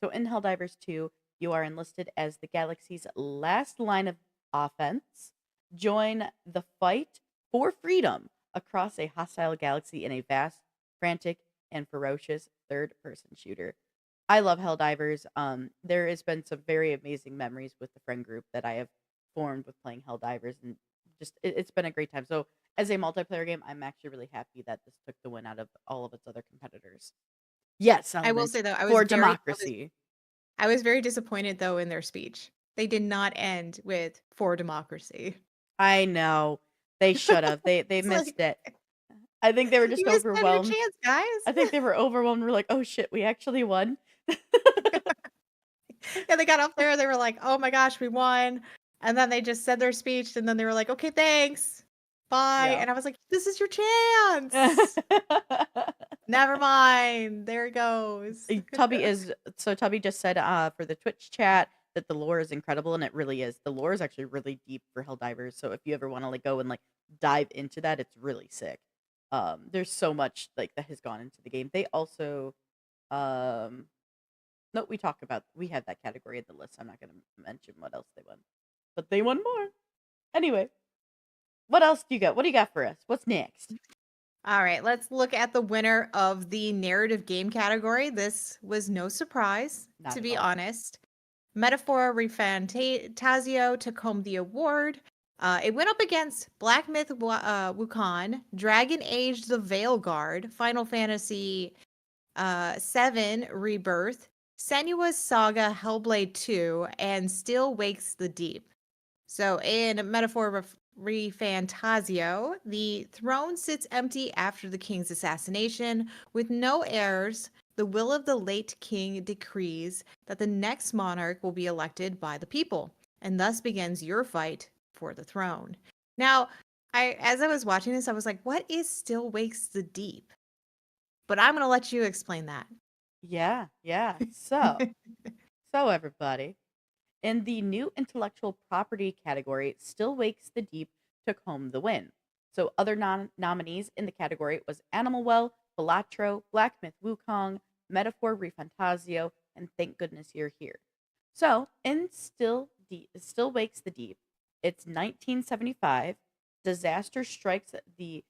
So in Helldivers 2, you are enlisted as the galaxy's last line of offense. Join the fight for freedom across a hostile galaxy in a vast, frantic, and ferocious third-person shooter. I love Helldivers. There has been some very amazing memories with the friend group that I have formed with playing Helldivers, and just it's been a great time. So, as a multiplayer game, I'm actually really happy that this took the win out of all of its other competitors. Yes, I will elements say though, for democracy. I was very disappointed though in their speech. They did not end with "for democracy." I know they should have. They It's like missed it. I think they were you just missed out on your overwhelmed. chance, guys. I think they were overwhelmed. We're like, oh shit, we actually won. Yeah, they got up there, they were like, "Oh my gosh, we won." And then they just said their speech, and then they were like, "Okay, thanks. Bye." Yeah. And I was like, "This is your chance." Never mind. There it goes. Tubby just said for the Twitch chat that the lore is incredible, and it really is. The lore is actually really deep for Helldivers. So if you ever want to like go and like dive into that, it's really sick. There's so much like that has gone into the game. They also um no, we had that category in the list. I'm not gonna mention what else they won. But they won more. Anyway, what else do you got? What do you got for us? What's next? All right, let's look at the winner of the narrative game category. This was no surprise, Not to at be all. honest. Metaphor Refantasio took home the award. It went up against Black Myth Wukong, Dragon Age The Veilguard, Final Fantasy 7 Rebirth, Senua's Saga Hellblade 2, and Still Wakes the Deep. So in Metaphor Refantasio, the throne sits empty after the king's assassination. With no heirs, the will of the late king decrees that the next monarch will be elected by the people, and thus begins your fight for the throne. Now, as I was watching this, I was like, what is Still Wakes the Deep? But I'm going to let you explain that. Yeah. So everybody, in the new intellectual property category, Still Wakes the Deep took home the win. So other nominees in the category was Animal Well, Balatro, Black Myth Wukong, Metaphor Refantasio, and Thank Goodness You're Here. So in Still Wakes the Deep, it's 1975. Disaster strikes the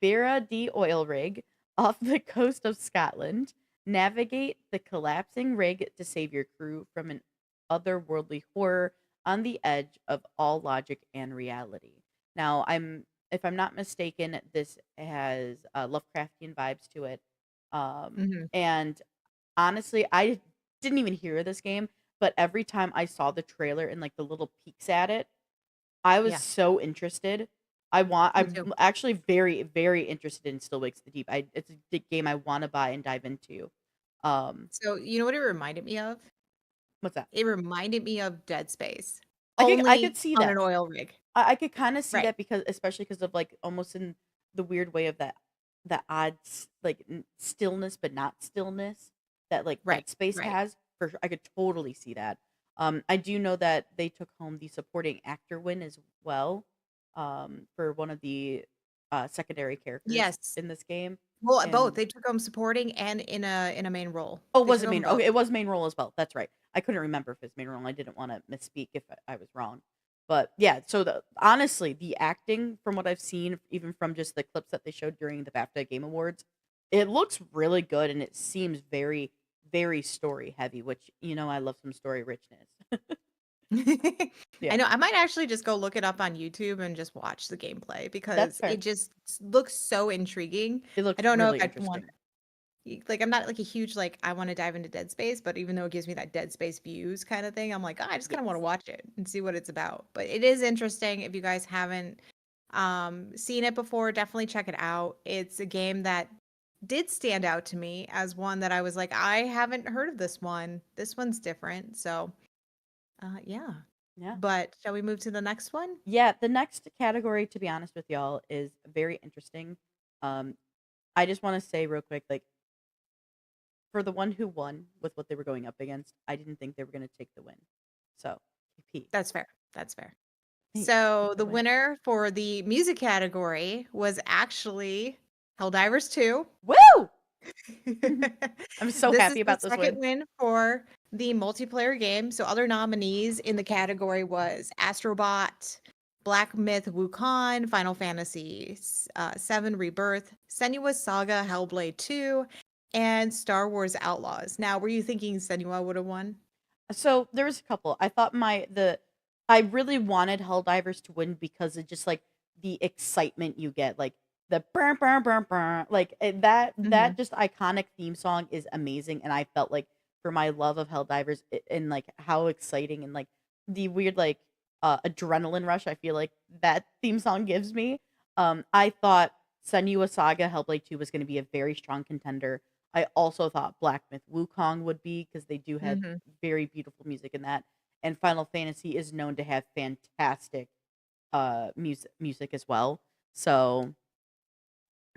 Vera D oil rig off the coast of Scotland. Navigate the collapsing rig to save your crew from an otherworldly horror on the edge of all logic and reality. Now, if I'm not mistaken, this has Lovecraftian vibes to it. Mhm. And honestly, I didn't even hear this game, but every time I saw the trailer and like the little peeks at it, I was Yeah, so interested. me too. I'm actually very, very interested in Still Wakes the Deep. It's a game I want to buy and dive into. Um, So, you know what it reminded me of? what's that? It reminded me of Dead Space, I could only see on an that. oil rig. I could kind of see Right, that because especially because of like almost in the weird way of that odd like stillness but not stillness that like right, Dead Space right. has. For sure. I could totally see that. I do know that they took home the supporting actor win as well. For one of the secondary characters Yes. in this game. Well, both. And They took him supporting and in a main role. oh, They was took it them main? both. Okay, it was main role as well. That's right. I couldn't remember if it's main role. I didn't want to misspeak if I was wrong. But yeah, so honestly, the acting from what I've seen, even from just the clips that they showed during the BAFTA Game Awards, it looks really good and it seems very, very story heavy. Which I love some story richness. I Yeah, know, I might actually just go look it up on YouTube and just watch the gameplay that's because fair. it just looks so intriguing. It I looks don't know if really I'd want interesting. like, I'm not like a huge, like, I wanna dive into Dead Space, but even though it gives me that Dead Space views kinda thing, I'm like, "Oh, I just kinda wanna Yes. watch it and see what it's about." But it is interesting if you guys haven't, seen it before, definitely check it out. It's a game that did stand out to me as one that I was like, "I haven't heard of this one. This one's different." So, yeah. Yeah. But shall we move to the next one? Yeah, the next category, to be honest with y'all, is very interesting. Um, I just want to say real quick, like for the one who won with what they were going up against, I didn't think they were going to take the win. So, KP, That's fair. That's fair. hey, take So the the win. winner for the music category was actually Helldivers 2. Woo! I'm so This is happy the about this second win. win for the multiplayer game. So other nominees in the category was Astrobot, Black Myth Wukong, Final Fantasy 7 Rebirth, Senua's Saga Hellblade 2, and Star Wars Outlaws. Now, were you thinking Senua would have won? So there was a couple. I thought I really wanted Helldivers to win because of just like the excitement you get, like the burn burn burn burn, like Hmm. that just iconic theme song is amazing, and I felt like for my love of Helldivers and like how exciting and like the weird like adrenaline rush I feel like that theme song gives me. I thought Senua Saga Hellblade 2 was going to be a very strong contender. I also thought Black Myth Wukong would be because they do have Hmm. very beautiful music in that. And Final Fantasy is known to have fantastic music as well. So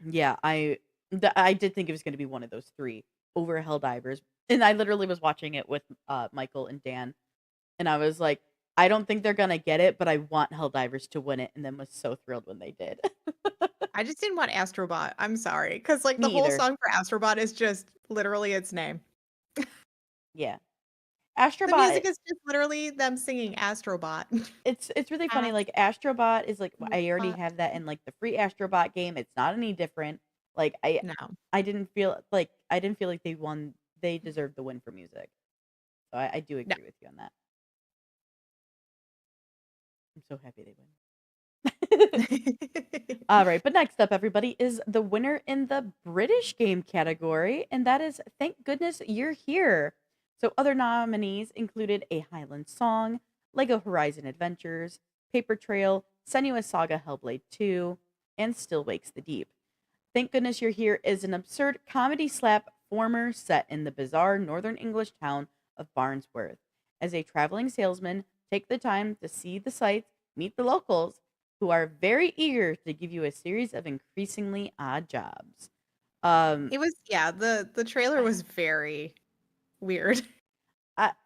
yeah, I did think it was going to be one of those three over Helldivers. And I literally was watching it with Michael and Dan, and I was like, I don't think they're gonna get it, but I want Helldivers to win it, and then was so thrilled when they did. I just didn't want Astrobot. I'm sorry, because like the Me whole either. song for Astrobot is just literally its name. Yeah, The Astrobot. music is just literally them singing Astrobot. It's really funny, like, Astrobot is, like I already Astrobot. have that in, like, the free Astrobot game, it's not any different, like, No. I didn't feel like they deserved the win for music, so I do No. agree with you on that. I'm so happy they win. Alright, but next up, everybody, is the winner in the British game category, and that is Thank Goodness You're Here. So other nominees included A Highland Song, Lego Horizon Adventures, Paper Trail, Senua's Saga Hellblade 2, and Still Wakes the Deep. Thank Goodness You're Here is an absurd comedy slap former set in the bizarre northern English town of Barnsworth. As a traveling salesman, take the time to see the sights, meet the locals, who are very eager to give you a series of increasingly odd jobs. Um, It was yeah, the trailer was very weird.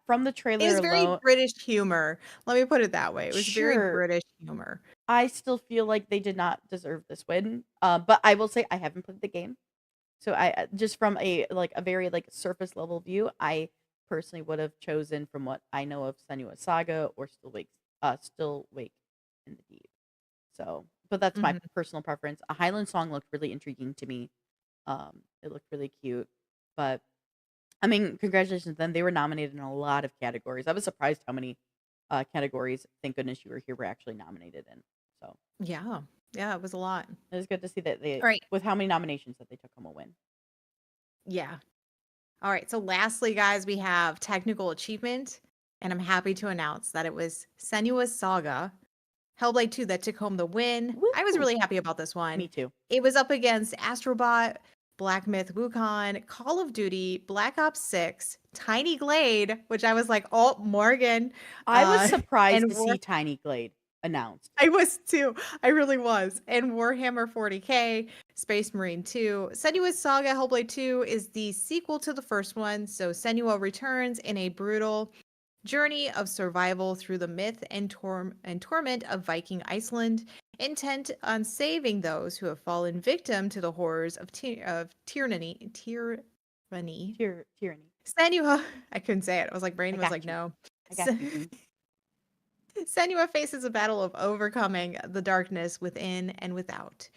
from the It trailer was very alone, British humor. Let me put it that way. It was very sure, British humor. I still feel like they did not deserve this win. But I will say I haven't played the game. So just from a very like surface level view, I personally would have chosen from what I know of Senua Saga or Still Wake in the Deep. So, but that's my Mhm. personal preference. A Highland Song looked really intriguing to me. It looked really cute, but I mean, congratulations to them. They were nominated in a lot of categories. I was surprised how many categories. Thank goodness you were here. Were actually nominated in. So Yeah. Yeah, it was a lot. it was good to see that they, All right. with how many nominations that they took home a win. Yeah. All right. So lastly, guys, we have technical achievement, and I'm happy to announce that it was Senua's Saga Hellblade 2 that took home the win. I was Woo! really happy about this one. Me too. It was up against Astrobot, Black Myth Wukong, Call of Duty, Black Ops 6, Tiny Glade, which I was like, "Oh, Morgan." I was And surprised to War see Tiny Glade announced. I was too. I really was. And Warhammer 40K, Space Marine 2. Senua's Saga Hellblade 2 is the sequel to the first one, so Senua returns in a brutal journey of survival through the myth and torment of Viking Iceland, intent on saving those who have fallen victim to the horrors of tyranny. Tyranny. Tyranny. Senua, I couldn't say it. I was like, I brain was got like, you. no. I got you, boo. Senua faces a battle of overcoming the darkness within and without.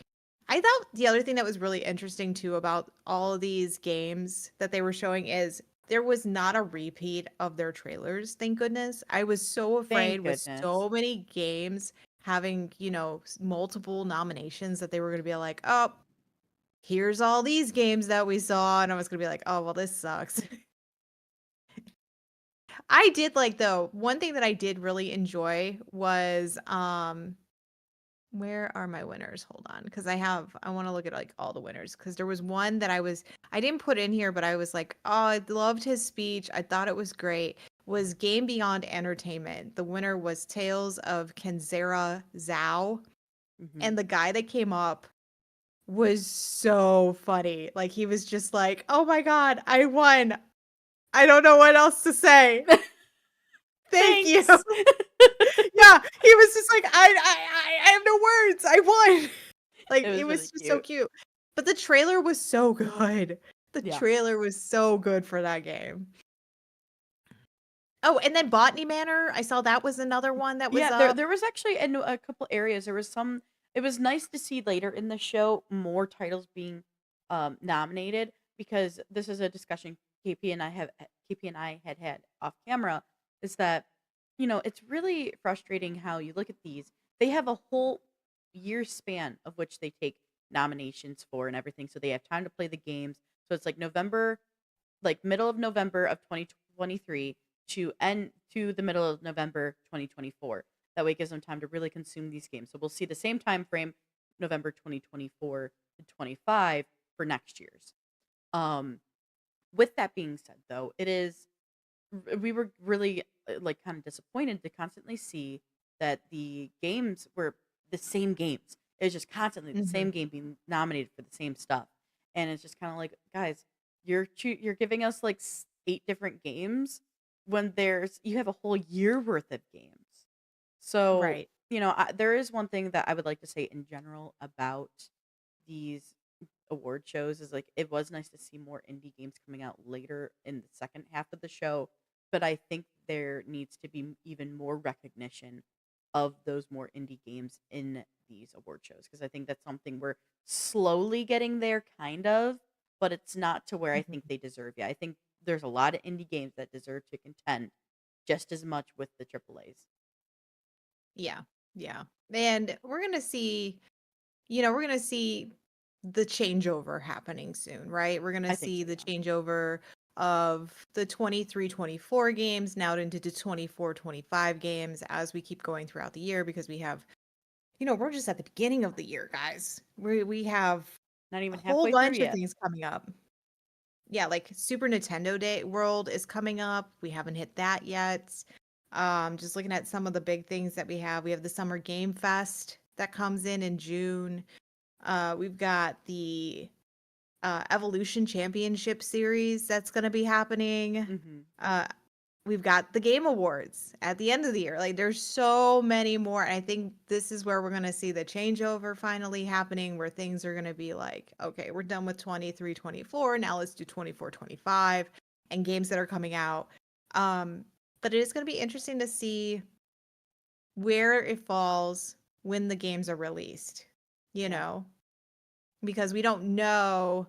I thought the other thing that was really interesting too about all of these games that they were showing is there was not a repeat of their trailers, thank goodness. I was so afraid Thank with goodness. so many games having, multiple nominations that they were going to be like, oh, here's all these games that we saw. And I was going to be like, oh, well, this sucks. I did like, though, one thing that I did really enjoy was, where are my winners? Hold on, because I want to look at like all the winners because there was one that I didn't put in here, but I was like, oh, I loved his speech. I thought it was great. Was Game Beyond Entertainment. The winner was Tales of Kenzera Zhao. Hmm. And the guy that came up was so funny. Like he was just like, oh my God, I won. I don't know what else to say. Thank you. Thanks. Yeah, he was just like, I have no words. I won. Like It it was was really just so cute. cute. But the trailer was so good. The Yeah. trailer was so good for that game. Oh, and then Botany Manor, I saw that was another one that was Yeah, there up. there was actually in a couple areas there was some. It was nice to see later in the show more titles being nominated because this is a discussion KP and I had off camera is that it's really frustrating how you look at these. They have a whole year span of which they take nominations for and everything, so they have time to play the games. So it's like November, like middle of November of 2023 to end to the middle of November 2024. That way it gives them time to really consume these games. So we'll see the same time frame, November 2024 to 25 for next year's. Um, with that being said, though, we were really like kind of disappointed to constantly see that the games were the same games. It was just constantly the Mhm. same game being nominated for the same stuff, and it's just kind of like, guys, you're giving us like eight different games when you have a whole year worth of games. So Right. there is one thing that I would like to say in general about these award shows is like it was nice to see more indie games coming out later in the second half of the show, but I think there needs to be even more recognition of those more indie games in these award shows because I think that's something we're slowly getting there kind of, but it's not to where I think Mhm. they deserve yet. I think there's a lot of indie games that deserve to contend just as much with the AAAs. Yeah. Yeah. And we're gonna see the changeover happening soon, right? We're gonna I think see so, the yeah. changeover of the 23-24 games now into the 24-25 games as we keep going throughout the year because we're just at the beginning of the year, guys. We have Not a even whole halfway through bunch of yet. things coming up. Yeah, like Super Nintendo Day World is coming up. We haven't hit that yet. Just looking at some of the big things that we have. We have the Summer Game Fest that comes in June. We've got the Evolution Championship Series that's going to be happening. Hmm. Uh, we've got the Game Awards at the end of the year. Like, there's so many more. And I think this is where we're going to see the changeover finally happening, where things are going to be like, okay, we're done with 23-24. Now let's do 24-25 and games that are coming out. But it is going to be interesting to see where it falls when the games are released, you Yeah. know, because we don't know.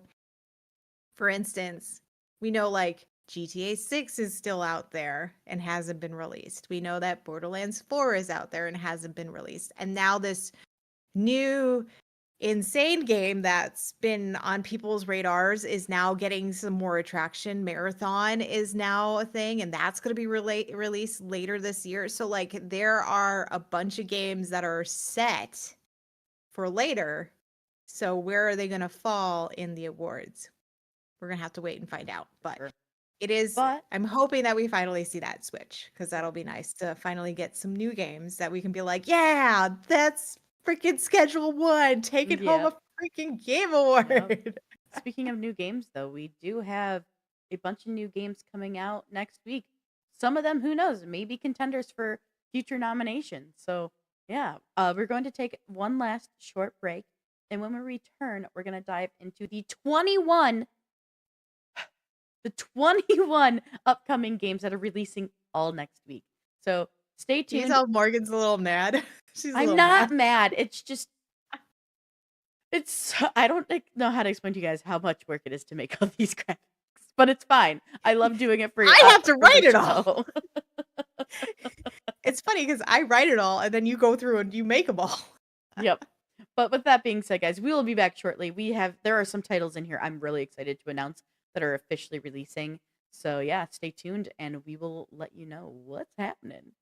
For instance, we know like GTA 6 is still out there and hasn't been released. We know that Borderlands 4 is out there and hasn't been released. And now this new insane game that's been on people's radars is now getting some more attraction. Marathon is now a thing, and that's going to be released later this year. So, like, there are a bunch of games that are set for later. So, where are they going to fall in the awards? We're gonna have to wait and find out. But Sure. it is But I'm hoping that we finally see that switch because that'll be nice to finally get some new games that we can be like, yeah, that's freaking schedule one, taking home yeah. a freaking game Yep. award. Speaking of new games, though, we do have a bunch of new games coming out next week. Some of them, who knows, maybe contenders for future nominations. So, yeah, we're going to take one last short break. And when we return, we're going to dive into the 21 upcoming games that are releasing all next week. So stay You tuned. tell Morgan's a little mad. She's a I'm little not mad. mad. It's just I don't like, know how to explain to you guys how much work it is to make all these graphics. but it's fine. I love doing it I have to for write the it all. show. It's funny because I write it all, and then you go through and you make them all. Yep. But with that being said, guys, we will be back shortly. There are some titles in here I'm really excited to announce that are officially releasing. So yeah, stay tuned and we will let you know what's happening.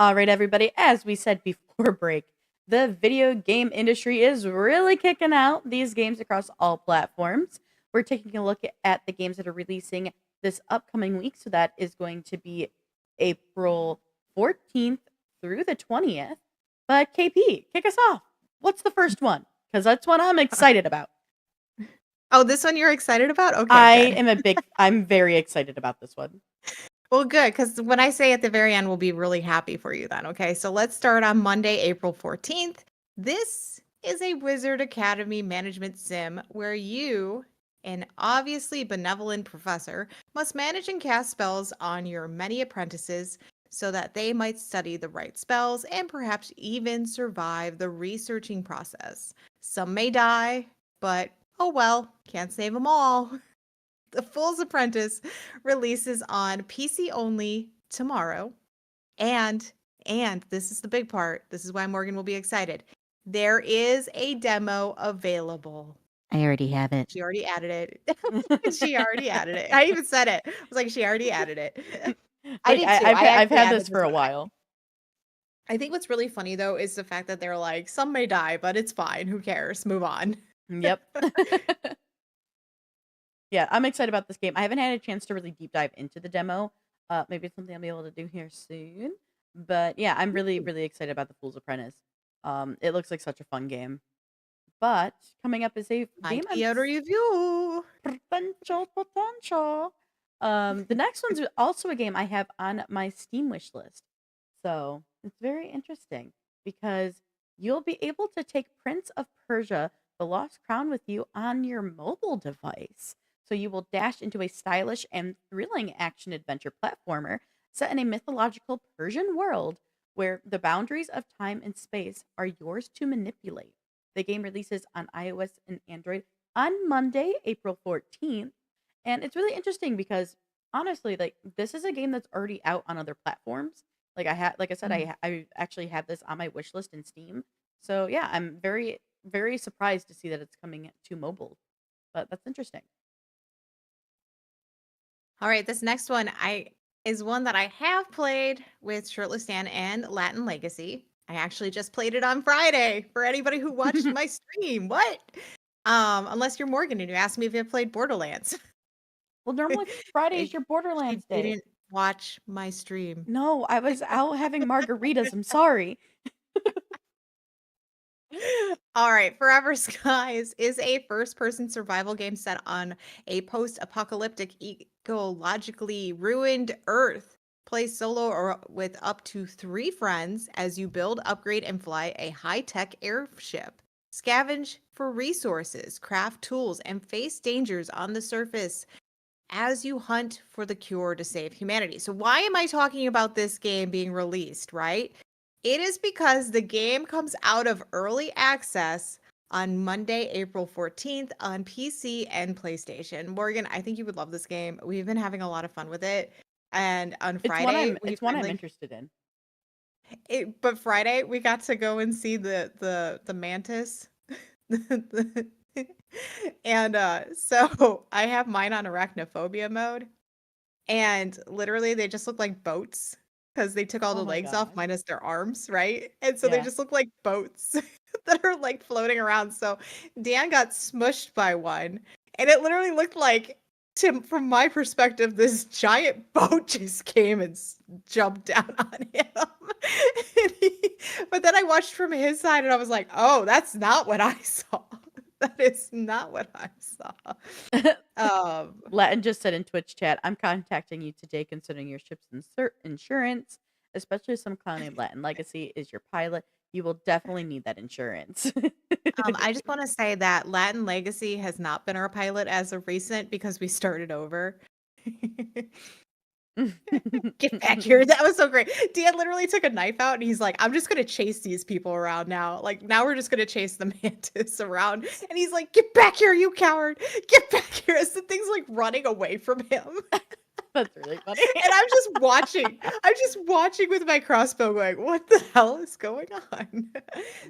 All right, everybody. As we said before break, the video game industry is really kicking out these games across all platforms. We're taking a look at the games that are releasing this upcoming week. So that is going to be April 14th through the 20th. But KP, kick us off. What's the first one? Because that's what I'm excited about. Oh, this one you're excited about? Okay, good. I'm very excited about this one. Well, good, because when I say at the very end, we'll be really happy for you then. Okay, so let's start on Monday, April 14th. This is a Wizard Academy management sim where you, an obviously benevolent professor, must manage and cast spells on your many apprentices so that they might study the right spells and perhaps even survive the researching process. Some may die, but oh well, can't save them all. The Fool's Apprentice releases on PC only tomorrow. And this is the big part. This is why Morgan will be excited. There is a demo available. I already have it. She already added it. She already added it. I even said it. I was like, she already added it. I did too. I've had this for a while. I think what's really funny though is the fact that they're like, some may die, but it's fine. Who cares? Move on. Yep. Yeah, I'm excited about this game. I haven't had a chance to really deep dive into the demo. Maybe it's something I'll be able to do here soon. But yeah, I'm really, really excited about The Fool's Apprentice. It looks like such a fun game. But coming up is a game review. Potential. The next one's also a game I have on my Steam wish list. So it's very interesting because you'll be able to take Prince of Persia, The Lost Crown with you on your mobile device. So you will dash into a stylish and thrilling action adventure platformer set in a mythological Persian world where the boundaries of time and space are yours to manipulate. The game releases on iOS and Android on Monday, April 14th. And it's really interesting because honestly, like this is a game that's already out on other platforms. Like I said, I actually have this on my wish list in Steam. So yeah, I'm very, very surprised to see that it's coming to mobile. But that's interesting. All right, this next one is one that I have played with Shirtless Dan and Latin Legacy. I actually just played it on Friday for anybody who watched my stream. What? Unless you're Morgan and you asked me if I played Borderlands. Well, normally Friday is your Borderlands She day. didn't watch my stream. No, I was out having margaritas. I'm sorry. All right, Forever Skies is a first-person survival game set on a post-apocalyptic, ecologically ruined Earth. Play solo or with up to 3 friends as you build, upgrade, and fly a high-tech airship. Scavenge for resources, craft tools, and face dangers on the surface as you hunt for the cure to save humanity. So why am I talking about this game being released, right? It is because the game comes out of early access on Monday, April 14th on PC and PlayStation. Morgan, I think you would love this game. We've been having a lot of fun with it. And on Friday, it's one I'm interested in. But Friday we got to go and see the mantis. And so I have mine on arachnophobia mode. And literally they just look like boats because they took all the legs off minus their arms, right? And so they just look like boats that are like floating around. So Dan got smushed by one, and it literally looked like, from my perspective, this giant boat just came and jumped down on him. But then I watched from his side and I was like, oh, that's not what I saw. That is not what I saw. Latin just said in Twitch chat, I'm contacting you today considering your ship's insurance, especially some clown named Latin Legacy is your pilot. You will definitely need that insurance. I just want to say that Latin Legacy has not been our pilot as of recent because we started over. Get back here. That was so great. Dan literally took a knife out and he's like, I'm just going to chase these people around now. Like, now we're just going to chase the mantis around. And he's like, get back here, you coward. Get back here. As the thing's like running away from him. That's really funny. And I'm just watching. I'm just watching with my crossbow going, what the hell is going on?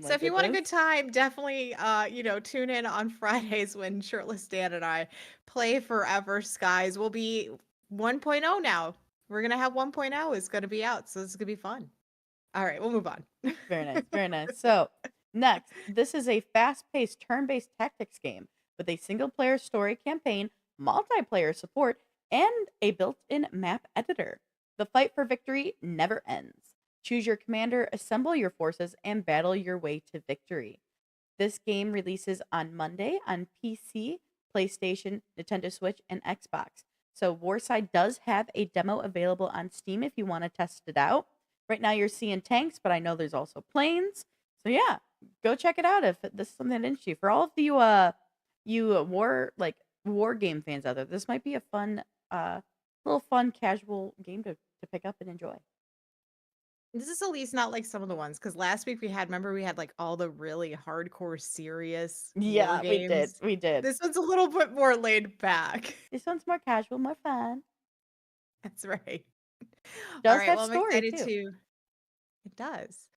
So if you want a good time, definitely, tune in on Fridays when Shirtless Dan and I play Forever Skies. We'll be 1.0 now. We're going to have 1.0 is going to be out. So this is going to be fun. All right, we'll move on. Very nice, very nice. So, next, this is a fast paced turn based tactics game with a single player story campaign, multiplayer support, and a built in map editor. The fight for victory never ends. Choose your commander, assemble your forces, and battle your way to victory. This game releases on Monday on PC, PlayStation, Nintendo Switch, and Xbox. So, Warside does have a demo available on Steam if you want to test it out. Right now, you're seeing tanks, but I know there's also planes. So, yeah, go check it out if this is something that interests you. For all of you war game fans out there, this might be a fun, little fun casual game to pick up and enjoy. This is at least not like some of the ones because last week remember we had like all the really hardcore, serious war Yeah, we did. games. We did. This one's a little bit more laid back. This one's more casual, more fun. That's right. All Does right. have Well, I'm story excited too. to. It does.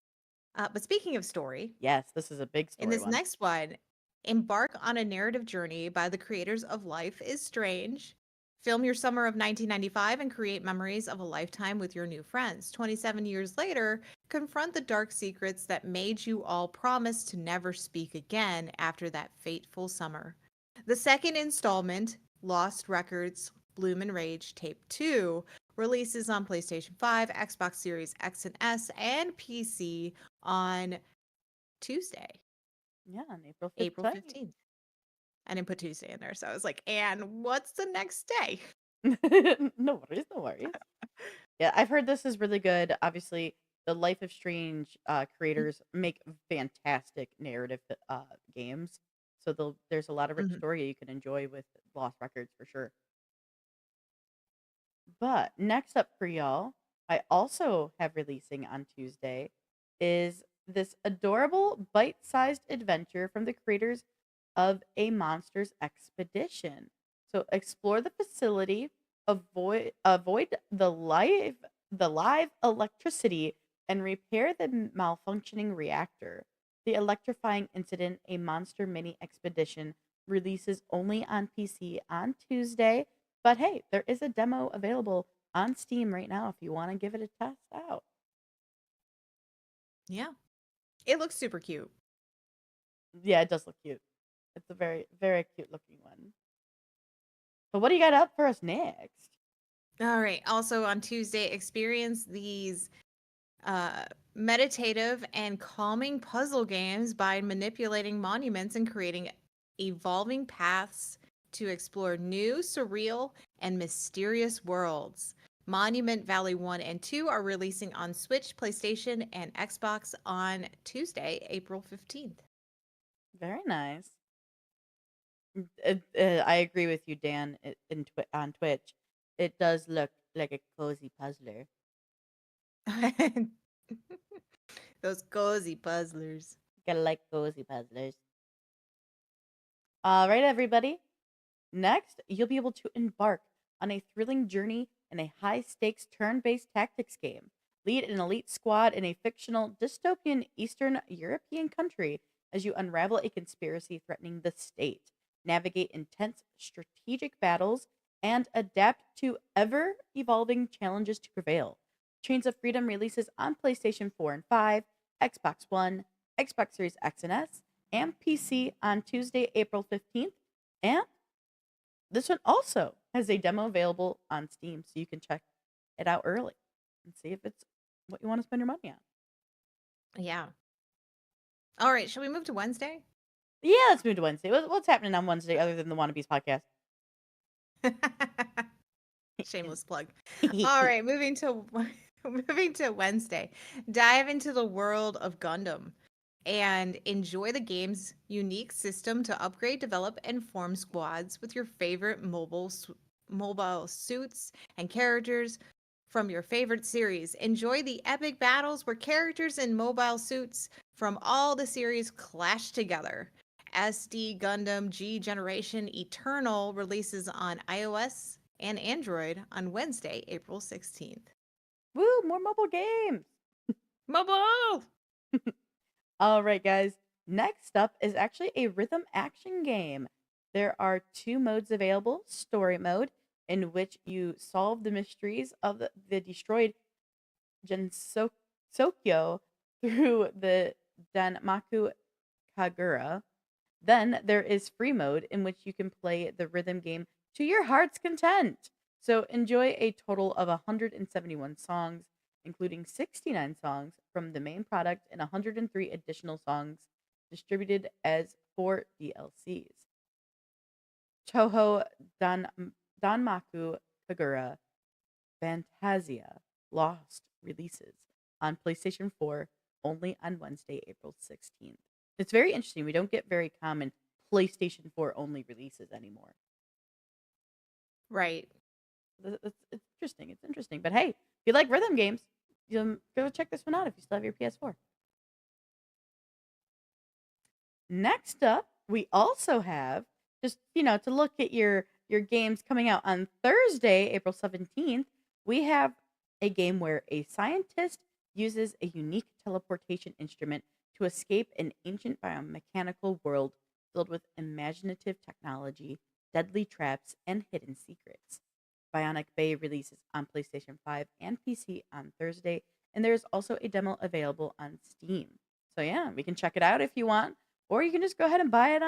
But speaking of story, Yes, this is a big in story this one. next one, embark on a narrative journey by the creators of Life is Strange. Film your summer of 1995 and create memories of a lifetime with your new friends. 27 years later, confront the dark secrets that made you all promise to never speak again after that fateful summer. The second installment, Lost Records Bloom and Rage Tape 2, releases on PlayStation 5, Xbox Series X and S, and PC on Tuesday, Yeah, on April April 15th. 15th. I didn't put Tuesday in there, so I was like, and what's the next day? No worries, no worries. Yeah, I've heard this is really good. Obviously, the Life of Strange creators make fantastic narrative games. So there's a lot of rich Mhm. story you can enjoy with Lost Records for sure. But next up for y'all, I also have releasing on Tuesday is this adorable bite-sized adventure from the creators of A Monsters Expedition. So explore the facility, avoid the live electricity, and repair the malfunctioning reactor. The electrifying incident, A Monster Mini Expedition, releases only on PC on Tuesday. But hey, there is a demo available on Steam right now if you want to give it a test out. Yeah. It looks super cute. Yeah, it does look cute. It's a very, very cute looking one. But what do you got up for us next? All right. Also on Tuesday, experience these meditative and calming puzzle games by manipulating monuments and creating evolving paths to explore new, surreal, and mysterious worlds. Monument Valley 1 and 2 are releasing on Switch, PlayStation, and Xbox on Tuesday, April 15th. Very nice. I agree with you, Dan, on Twitch. It does look like a cozy puzzler. Those cozy puzzlers. Gotta like cozy puzzlers. All right, everybody. Next, you'll be able to embark on a thrilling journey in a high stakes turn based tactics game. Lead an elite squad in a fictional dystopian Eastern European country as you unravel a conspiracy threatening the state, navigate intense strategic battles, and adapt to ever evolving challenges to prevail. Chains of Freedom releases on PlayStation 4 and 5, Xbox One, Xbox Series X and S, and PC on Tuesday, April 15th. And this one also has a demo available on Steam, so you can check it out early and see if it's what you want to spend your money on. Yeah. All right. Shall we move to Wednesday? Yeah, let's move to Wednesday. What's happening on Wednesday other than the Wannabes podcast? Shameless plug. All right, moving to Wednesday. Dive into the world of Gundam and enjoy the game's unique system to upgrade, develop, and form squads with your favorite mobile suits and characters from your favorite series. Enjoy the epic battles where characters in mobile suits from all the series clash together. SD Gundam G Generation Eternal releases on iOS and Android on Wednesday, April 16th. Woo, more mobile games. Mobile! All right, guys. Next up is actually a rhythm action game. There are two modes available: story mode, in which you solve the mysteries of the destroyed Genso- Sokyo through the Danmaku Kagura. Then there is free mode in which you can play the rhythm game to your heart's content. So enjoy a total of 171 songs, including 69 songs from the main product and 103 additional songs distributed as 4 DLCs. Toho Dan Danmaku Kagura Fantasia Lost releases on PlayStation 4 only on Wednesday, April 16th. It's very interesting. We don't get very common PlayStation 4 only releases anymore. Right. It's interesting. It's interesting. But hey, if you like rhythm games, go check this one out if you still have your PS4. Next up, we also have just, to look at your games coming out on Thursday, April 17th, we have a game where a scientist uses a unique teleportation instrument to escape an ancient biomechanical world filled with imaginative technology, deadly traps, and hidden secrets. Bionic Bay releases on PlayStation 5 and PC on Thursday, and there's also a demo available on Steam. So yeah, we can check it out if you want, or you can just go ahead and buy it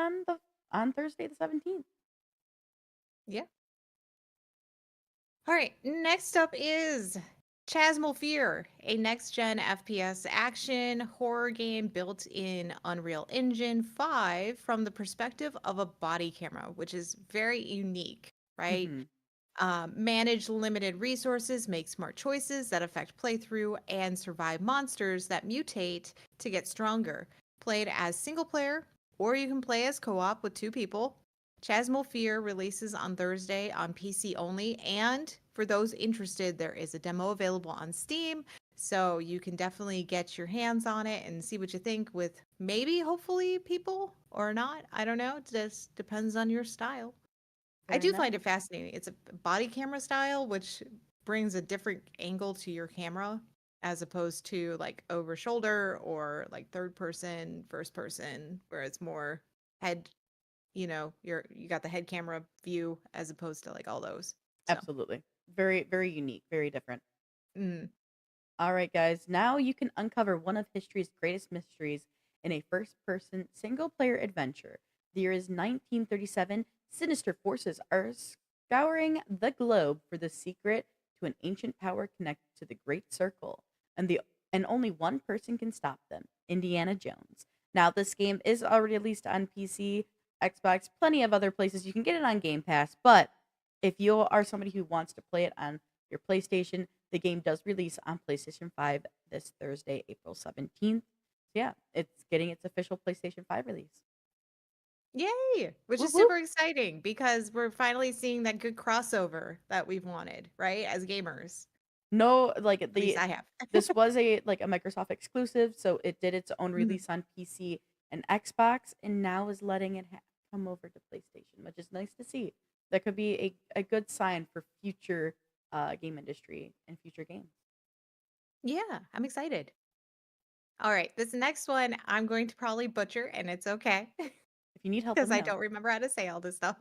on Thursday the 17th. Yeah. All right. Next up is Chasmal Fear, a next gen FPS action horror game built in Unreal Engine 5 from the perspective of a body camera, which is very unique, right? Mhm. Manage limited resources, make smart choices that affect playthrough, and survive monsters that mutate to get stronger. Play it as single player, or you can play as co op with 2 people. Chasmal Fear releases on Thursday on PC only, and for those interested, there is a demo available on Steam, so you can definitely get your hands on it and see what you think with maybe, hopefully, people or not. I don't know. It just depends on your style. I Very do find nice. it fascinating. It's a body camera style, which brings a different angle to your camera as opposed to like over shoulder or like third person, first person, where it's more head, you got the head camera view as opposed to like all those. So, Absolutely. Very, very unique, very different. mm, All right, guys. Now you can uncover one of history's greatest mysteries in a first person single player adventure. The year is 1937. Sinister forces are scouring the globe for the secret to an ancient power connected to the Great Circle, and only one person can stop them, Indiana Jones. Now, this game is already released on PC, Xbox, plenty of other places. You can get it on Game Pass, but if you are somebody who wants to play it on your PlayStation, the game does release on PlayStation 5 this Thursday, April 17th. So yeah, it's getting its official PlayStation 5 release. yay! Which Whoop is whoop. super exciting because we're finally seeing that good crossover that we've wanted, right? As gamers. No, like At least I have. this was a Microsoft exclusive, so it did its own Mhm. release on PC and Xbox, and now is letting it come over to PlayStation, which is nice to see. That could be a good sign for future game industry and future games. Yeah, I'm excited. All right, this next one I'm going to probably butcher, and it's okay If you need help, let because me I know. don't remember how to say all this stuff.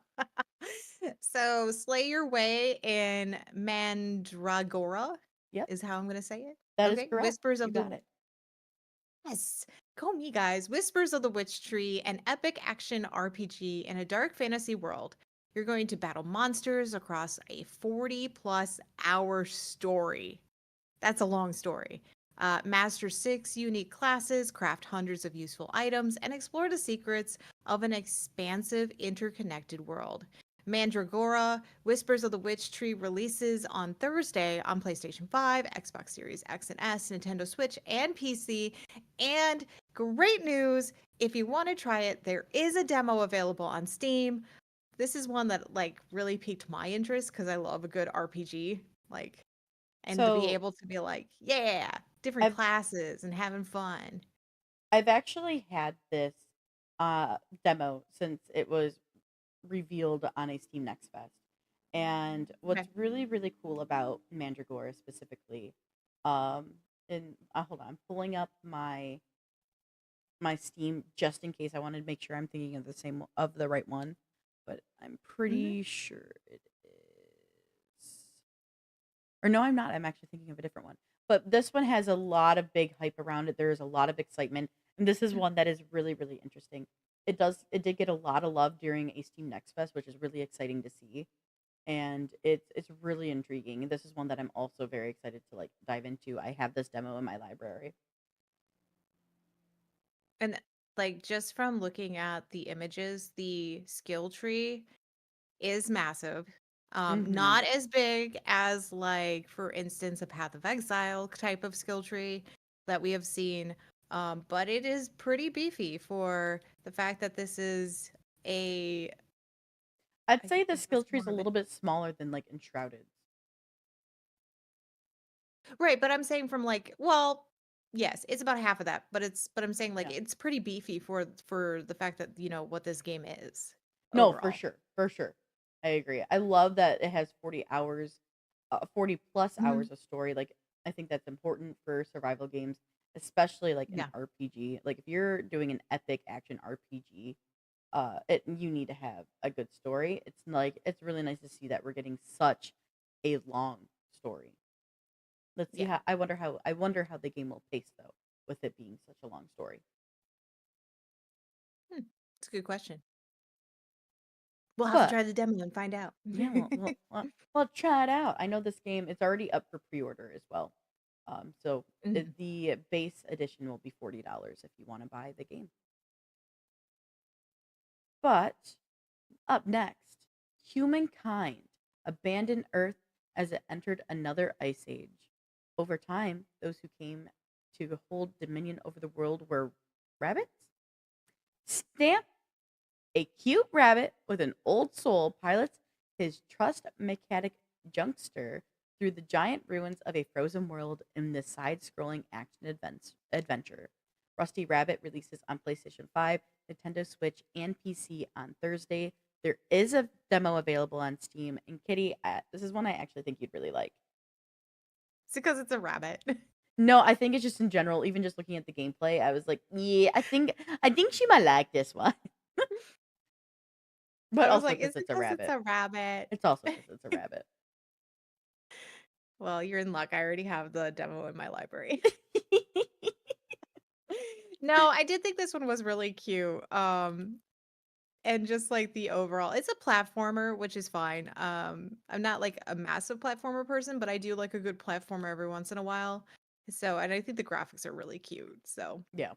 So, Slay Your Way in Mandragora Yep, is how I'm going to say it. that is Okay, correct. Whispers You of got the it. Yes, go me, guys. Whispers of the Witch Tree, an epic action RPG in a dark fantasy world. You're going to battle monsters across a 40 plus hour story. That's a long story. Master 6 unique classes, craft hundreds of useful items, and explore the secrets of an expansive, interconnected world. Mandragora, Whispers of the Witch Tree releases on Thursday on PlayStation 5, Xbox Series X and S, Nintendo Switch, and PC. And great news, if you want to try it, there is a demo available on Steam. This is one that like really piqued my interest because I love a good RPG. Like and to be So able to be like, yeah, different I've classes and having fun. I've actually had this demo since it was revealed on a Steam Next Fest. And Okay. what's really, really cool about Mandragora specifically, um, and hold on, I'm pulling up my Steam just in case. I wanted to make sure I'm thinking of the right one, but I'm Mhm. pretty sure it is. Or no, I'm not. I'm actually thinking of a different one. But this one has a lot of big hype around it. There is a lot of excitement, and this is one that is really, really interesting. It did get a lot of love during a Steam Next Fest, which is really exciting to see, and it's really intriguing. And this is one that I'm also very excited to like dive into. I have this demo in my library. And like just from looking at the images, the skill tree is massive. Mhm. Not as big as like, for instance, a Path of Exile type of skill tree that we have seen. But it is pretty beefy for the fact that this is a I'd I say the guess what's skill tree more is a of it. little bit smaller than like Enshrouded. Right, but I'm saying from like, well, yes, it's about half of that, but I'm saying like Yeah. it's pretty beefy for the fact that, what this game is No, for overall. sure. For sure. I agree. I love that it has 40 hours, 40 plus Mhm. hours of story. Like, I think that's important for survival games, especially like an Yeah. RPG. Like, if you're doing an epic action RPG, you need to have a good story. It's really nice to see that we're getting such a long story. Let's see Yeah. how I wonder how the game will pace though, with it being such a long story. Hmm. It's a good question. We'll have to But try the demo and find out. yeah, well, try it out. I know this game, it's already up for pre-order as well. So Mhm. the base edition will be $40 if you want to buy the game. But up next, humankind abandoned Earth as it entered another ice age. Over time, those who came to hold dominion over the world were rabbits. Stamp, a cute rabbit with an old soul, pilots his trust mechanic Junkster through the giant ruins of a frozen world in this side scrolling action adventure. Rusty Rabbit releases on PlayStation 5, Nintendo Switch, and PC on Thursday. There is a demo available on Steam. And Kitty, this is one I actually think you'd really like. It's because it's a rabbit. No, I think it's just in general, even just looking at the gameplay, I was like, yeah, I think she might like this one. But I was also like, because "It's it's a because it's rabbit. a rabbit." It's also because it's a rabbit. Well, you're in luck. I already have the demo in my library. No, I did think this one was really cute. And just like the overall, it's a platformer, which is fine. I'm not like a massive platformer person, but I do like a good platformer every once in a while. So, and I think the graphics are really cute. So, Yeah.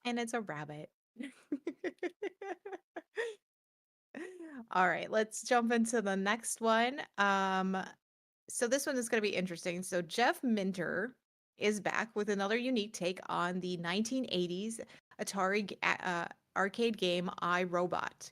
and it's a rabbit. All right, let's jump into the next one. So this one is going to be interesting. So Jeff Minter is back with another unique take on the 1980s arcade game I, Robot.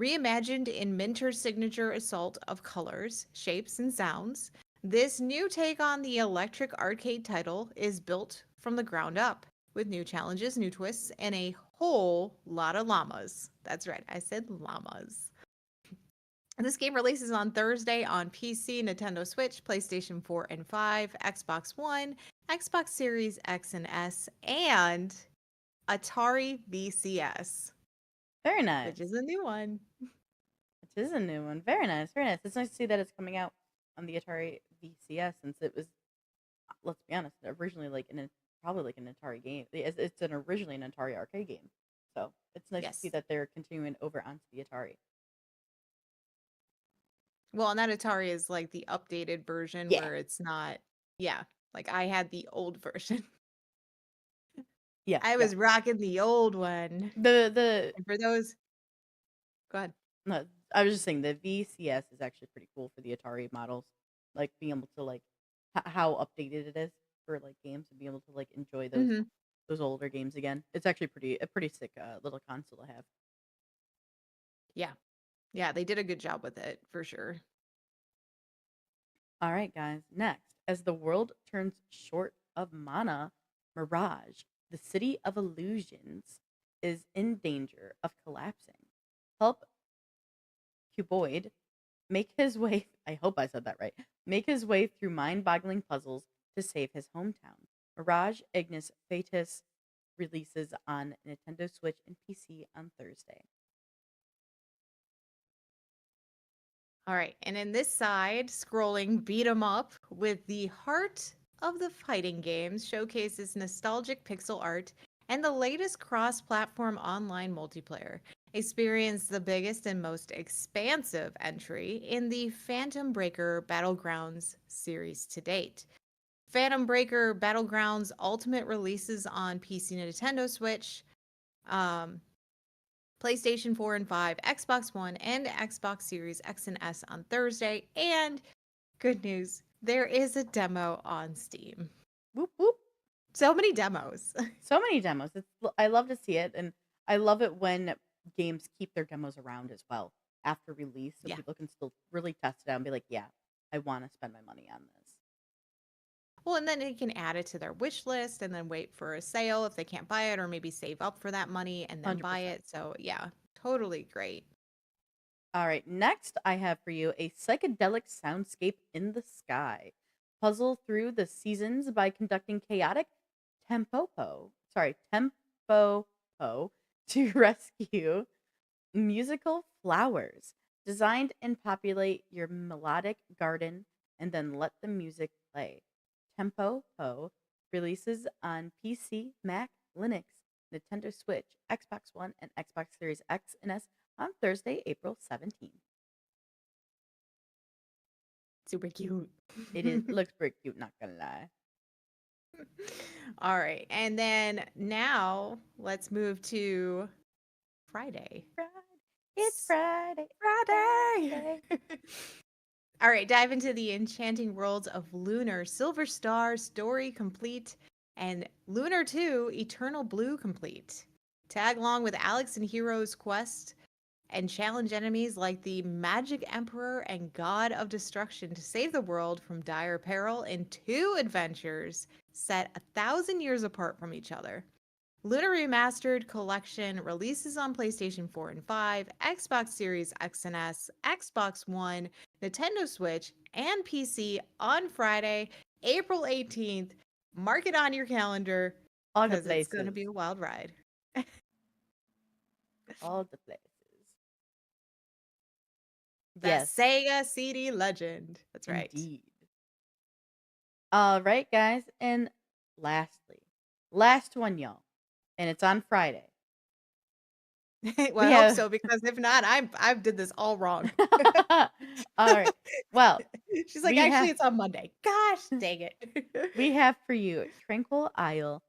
Reimagined in Minter's signature assault of colors, shapes, and sounds, this new take on the electric arcade title is built from the ground up with new challenges, new twists, and a whole lot of llamas. That's right, I said llamas. This game releases on Thursday on PC, Nintendo Switch, PlayStation 4 and 5, Xbox One, Xbox Series X and S, and Atari VCS, Very which nice. is a new one. It is a new one. Very nice. Very nice. It's nice to see that it's coming out on the Atari VCS since it was, let's be honest, originally probably like an Atari game. It's an originally an Atari arcade game. So it's nice to see Yes. that they're continuing over onto the Atari. Well, and that Atari is like the updated version Yeah. where it's not, yeah, like I had the old version. Yeah. I Yeah. was rocking the old one. The And for those, go ahead. no, I was just saying the VCS is actually pretty cool for the Atari models. Like being able to like how updated it is for like games and being able to like enjoy Hmm. those older games again. It's actually a pretty sick little console to have. Yeah. Yeah, they did a good job with it for sure. All right, guys. Next, as the world turns short of mana, Mirage, the city of illusions, is in danger of collapsing. Help Cuboid make his way, I hope I said that right, make his way through mind-boggling puzzles to save his hometown. Mirage Ignis Fatus releases on Nintendo Switch and PC on Thursday. All right. And in this side, scrolling beat 'em up with the heart of the fighting games showcases nostalgic pixel art and the latest cross platform online multiplayer. Experience the biggest and most expansive entry in the Phantom Breaker Battlegrounds series to date. Phantom Breaker Battlegrounds Ultimate releases on PC, Nintendo Switch, um, PlayStation 4 and 5, Xbox One, and Xbox Series X and S on Thursday. And good news, there is a demo on Steam. Whoop whoop. So many demos. So many demos. I love to see it, and I love it when games keep their demos around as well after release, so Yeah. people can still really test it out and be like, "Yeah, I want to spend my money on this." Well, and then they can add it to their wish list and then wait for a sale if they can't buy it, or maybe save up for that money and then buy 100%. it. So, yeah, totally great. All right, next I have for you a psychedelic soundscape in the sky. Puzzle through the seasons by conducting chaotic tempo to rescue musical flowers designed and populate your melodic garden and then let the music play. Tempo Ho releases on PC, Mac, Linux, Nintendo Switch, Xbox One, and Xbox Series X and S on Thursday, April 17th. Super cute. It looks pretty cute, not gonna lie. All right. And then now let's move to Friday. It's Friday. Friday. All right, dive into the enchanting worlds of Lunar Silver Star Story Complete and Lunar 2 Eternal Blue Complete. Tag along with Alex and Hero's quest and challenge enemies like the Magic Emperor and God of Destruction to save the world from dire peril in 2 adventures set 1,000 years apart from each other. Lunar Remastered Collection releases on PlayStation 4 and 5, Xbox Series X and S, Xbox One, Nintendo Switch, and PC on Friday, April 18th. Mark it on your calendar All the because it's going to places. be a wild ride. All the places. The Yes, Sega CD Legend. That's right. indeed. All right, guys. And lastly, last one, y'all. And it's on Friday. Well, We I hope have. so because if not, I did this all wrong. All right. Well, She's like, we actually, have it's on Monday. Gosh, dang it. we have for you Tranquil Isle,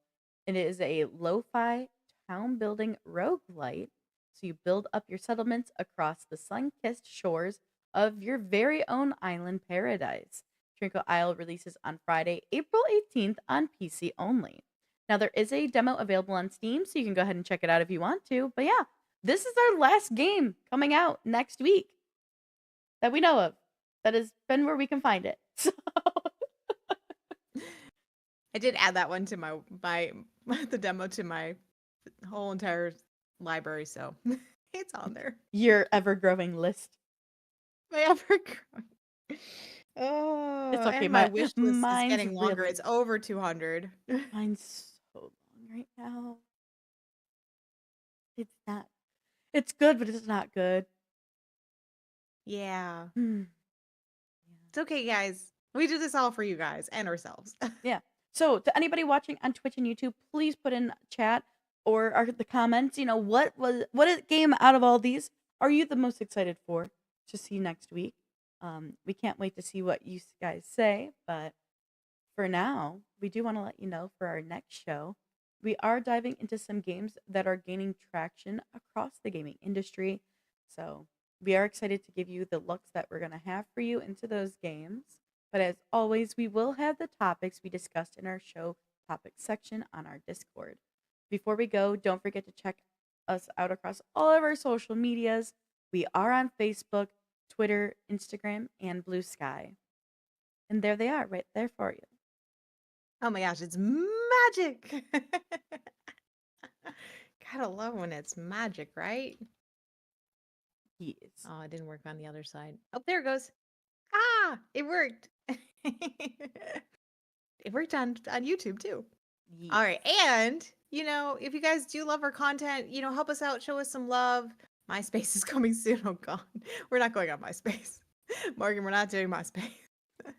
and it is a lo-fi town building roguelite. So you build up your settlements across the sun-kissed shores of your very own island paradise. Tranquil Isle releases on Friday, April 18th on PC only. Now there is a demo available on Steam, so you can go ahead and check it out if you want to. But yeah, this is our last game coming out next week that we know of. That has been where we can find it. So I did add that one to my the demo to my whole entire library, so it's on there. your ever-growing list. My ever Oh, It's okay. and my wish list is Mine's getting longer. really It's over 200. mine's so long right now. It's not. It's good, but it's not good. Yeah. Hmm. It's okay, guys. We do this all for you guys and ourselves. Yeah. So to anybody watching on Twitch and YouTube, please put in chat or the comments. You know what game out of all these are you the most excited for to see next week? We can't wait to see what you guys say, but for now, we do want to let you know for our next show, we are diving into some games that are gaining traction across the gaming industry. So we are excited to give you the looks that we're going to have for you into those games. But as always, we will have the topics we discussed in our show topics section on our Discord. Before we go, don't forget to check us out across all of our social medias. We are on Facebook, Twitter, Instagram, and Blue Sky. And there they are, right there for you. Oh my gosh, it's magic. Gotta love when it's magic, right? Yes. Oh, it didn't work on the other side. Oh, there it goes. Ah, it worked. It worked on YouTube too. Yes. All right. And, if you guys do love our content, help us out, show us some love. MySpace is coming soon. Oh, God. We're not going on MySpace. Morgan, we're not doing MySpace.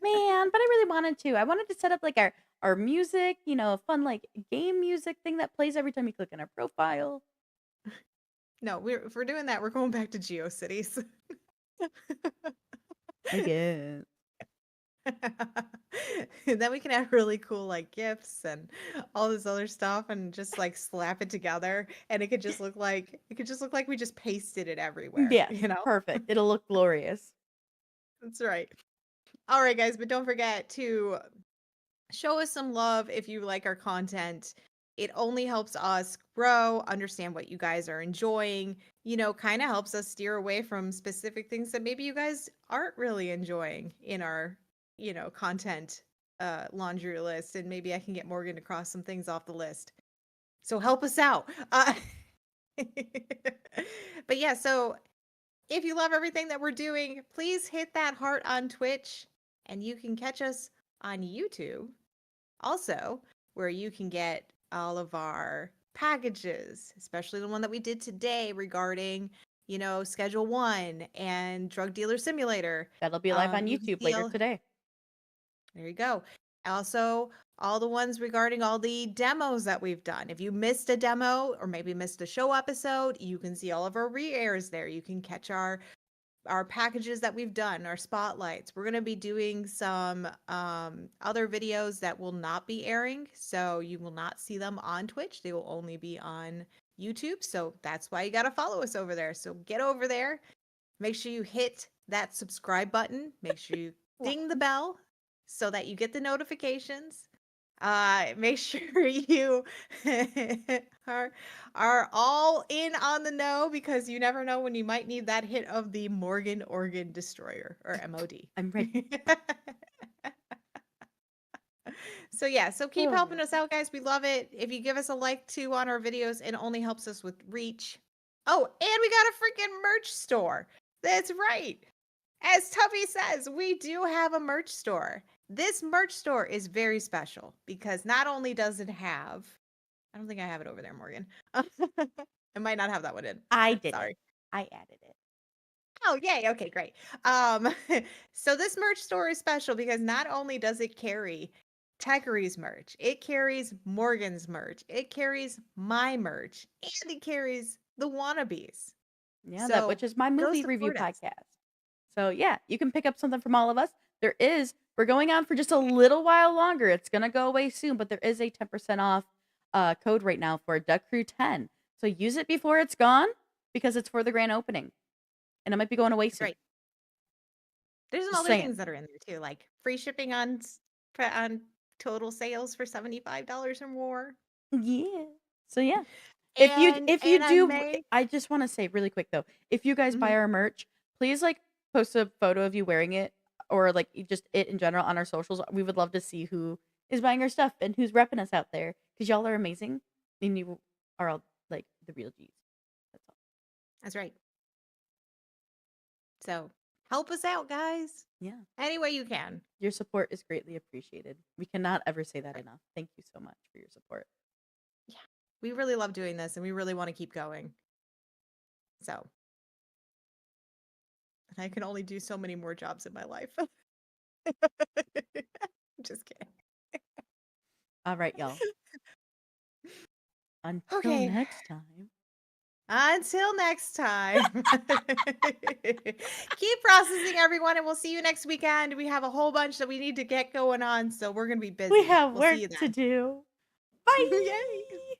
Man, but I really wanted to. I wanted to set up like our music, a fun like game music thing that plays every time you click on our profile. No, if we're doing that, we're going back to GeoCities. I guess. Then we can have really cool like gifts and all this other stuff and just like slap it together and it could just look like we just pasted it everywhere, Yes, you know? perfect. It'll look glorious. That's right. All right, guys, but don't forget to show us some love if you like our content. It only helps us grow, understand what you guys are enjoying, kind of helps us steer away from specific things that maybe you guys aren't really enjoying in our, content laundry list. And maybe I can get Morgan to cross some things off the list. So help us out. But yeah, so if you love everything that we're doing, please hit that heart on Twitch and you can catch us on YouTube also, where you can get all of our packages, especially the one that we did today regarding, Schedule 1 and Drug Dealer Simulator. That'll be live on You can YouTube see later today. there you go. Also, all the ones regarding all the demos that we've done. If you missed a demo or maybe missed a show episode, you can see all of our re-airs there. You can catch our packages that we've done, our spotlights. We're going to be doing some other videos that will not be airing, so you will not see them on Twitch. They will only be on YouTube. So that's why you got to follow us over there. So get over there. Make sure you hit that subscribe button. Make sure you ding the bell so that you get the notifications. Make sure you are are all in on the know because you never know when you might need that hit of the Morgan Organ Destroyer or MOD. I'm ready. So yeah, so keep Oh, helping us out, guys. We love it. If you give us a like too on our videos, it only helps us with reach. Oh, and we got a freaking merch store. That's right. As Tuffy says, we do have a merch store. This merch store is very special because not only does it have, I don't think I have it over there, Morgan. I might not have that one in. I did it. Sorry. I added it. Oh, yay. Okay, great. Um, so this merch store is special because not only does it carry Techery's merch, it carries Morgan's merch, it carries my merch, and it carries the wannabes. Yeah, that So which is my go movie review support us. podcast. So yeah, you can pick up something from all of us. We're going on for just a little while longer. It's gonna go away soon, but there is a 10% off code right now for Duck Crew 10. So use it before it's gone because it's for the grand opening. And it might be going away That's soon. right. There's some Just other saying. things that are in there too, like free shipping on total sales for $75 or more. Yeah. So yeah. If you And I do may I just want to say really quick though, if you guys buy Mhm. our merch, please like post a photo of you wearing it or like just it in general on our socials. We would love to see who is buying our stuff and who's repping us out there because y'all are amazing and you are all like the real G's. That's all. That's right. So help us out, guys. Yeah. Any way you can. Your support is greatly appreciated. We cannot ever say that Right. enough. Thank you so much for your support. Yeah. We really love doing this and we really want to keep going. So, and I can only do so many more jobs in my life. Just kidding. All right, y'all. Until Okay. next time. Until next time. Keep processing, everyone, and we'll see you next weekend. We have a whole bunch that we need to get going on, so we're going to be We busy. have We'll see work you to then. do. Yay. Bye.